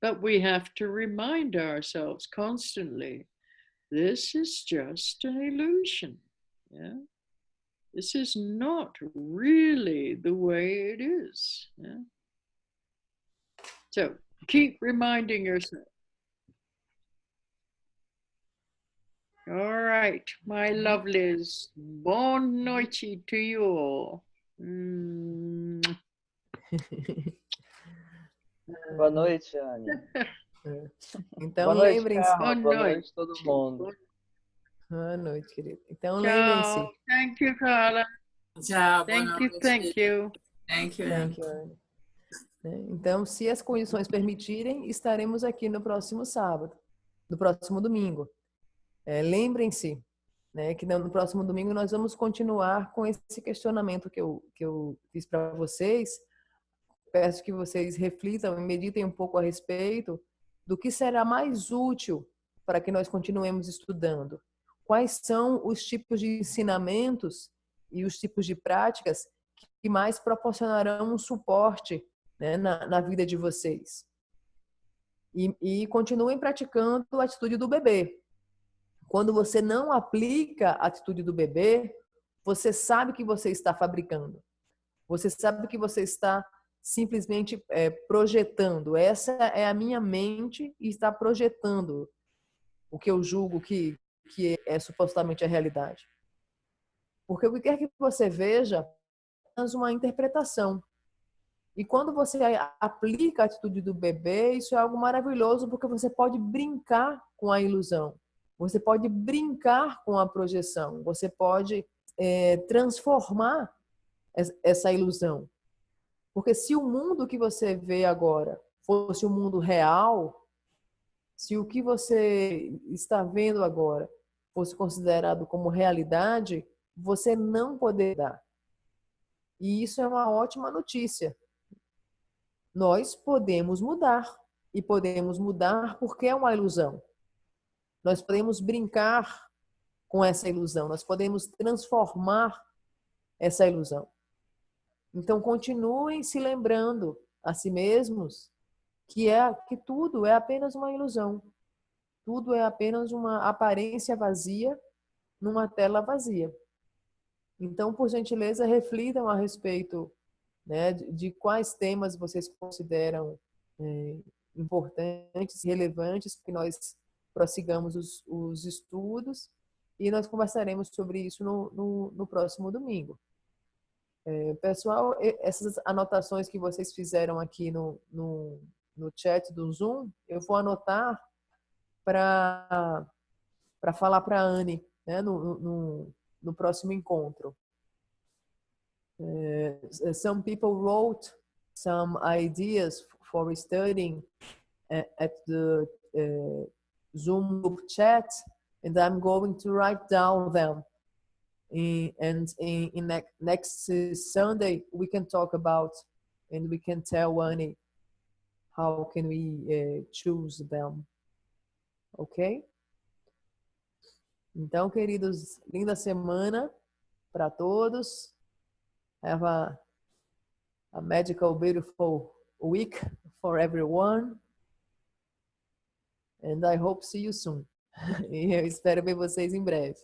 But we have to remind ourselves constantly, this is just an illusion. Yeah? This is not really the way it is. Yeah? So keep reminding yourself. All right, my lovelies. Boa noite to you all. Boa noite, Anne. Então, Boa noite, lembrem-se. Carla. Boa noite, todo mundo. Boa noite, querido. Então, Ciao. lembrem-se. Thank you, Carla. Tchau, boa Thank you, noite. thank you. Thank you, Thank you, Anne. Então, se as condições permitirem, estaremos aqui no próximo sábado, no próximo domingo. Lembrem-se, né, que no próximo domingo nós vamos continuar com esse questionamento que eu fiz para vocês. Peço que vocês reflitam e meditem um pouco a respeito do que será mais útil para que nós continuemos estudando. Quais são os tipos de ensinamentos e os tipos de práticas que mais proporcionarão um suporte, né, na vida de vocês. E continuem praticando a atitude do bebê. Quando você não aplica a atitude do bebê, você sabe que você está fabricando. Você sabe que você está simplesmente projetando. Essa é a minha mente e está projetando o que eu julgo que é supostamente a realidade. Porque o que quer que você veja é apenas uma interpretação. E quando você aplica a atitude do bebê, isso é algo maravilhoso, porque você pode brincar com a ilusão. Você pode brincar com a projeção. Você pode transformar essa ilusão. Porque se o mundo que você vê agora fosse o mundo real, se o que você está vendo agora fosse considerado como realidade, você não poderá. E isso é uma ótima notícia. Nós podemos mudar. E podemos mudar porque é uma ilusão. Nós podemos brincar com essa ilusão. Nós podemos transformar essa ilusão. Então, continuem se lembrando a si mesmos que tudo é apenas uma ilusão. Tudo é apenas uma aparência vazia numa tela vazia. Então, por gentileza, reflitam a respeito, né, de quais temas vocês consideram importantes, relevantes, que nós prossigamos os estudos, e nós conversaremos sobre isso no próximo domingo. Pessoal, essas anotações que vocês fizeram aqui no chat do Zoom, eu vou anotar para falar para a Anne, né, no próximo encontro. Some people wrote some ideas for studying at the Zoom group chat, and I'm going to write down them. And in next Sunday, we can talk about, and we can tell Annie how can we choose them. Ok? Então, queridos, linda semana para todos. Have a magical, beautiful week for everyone. And I hope see you soon. E eu espero ver vocês em breve.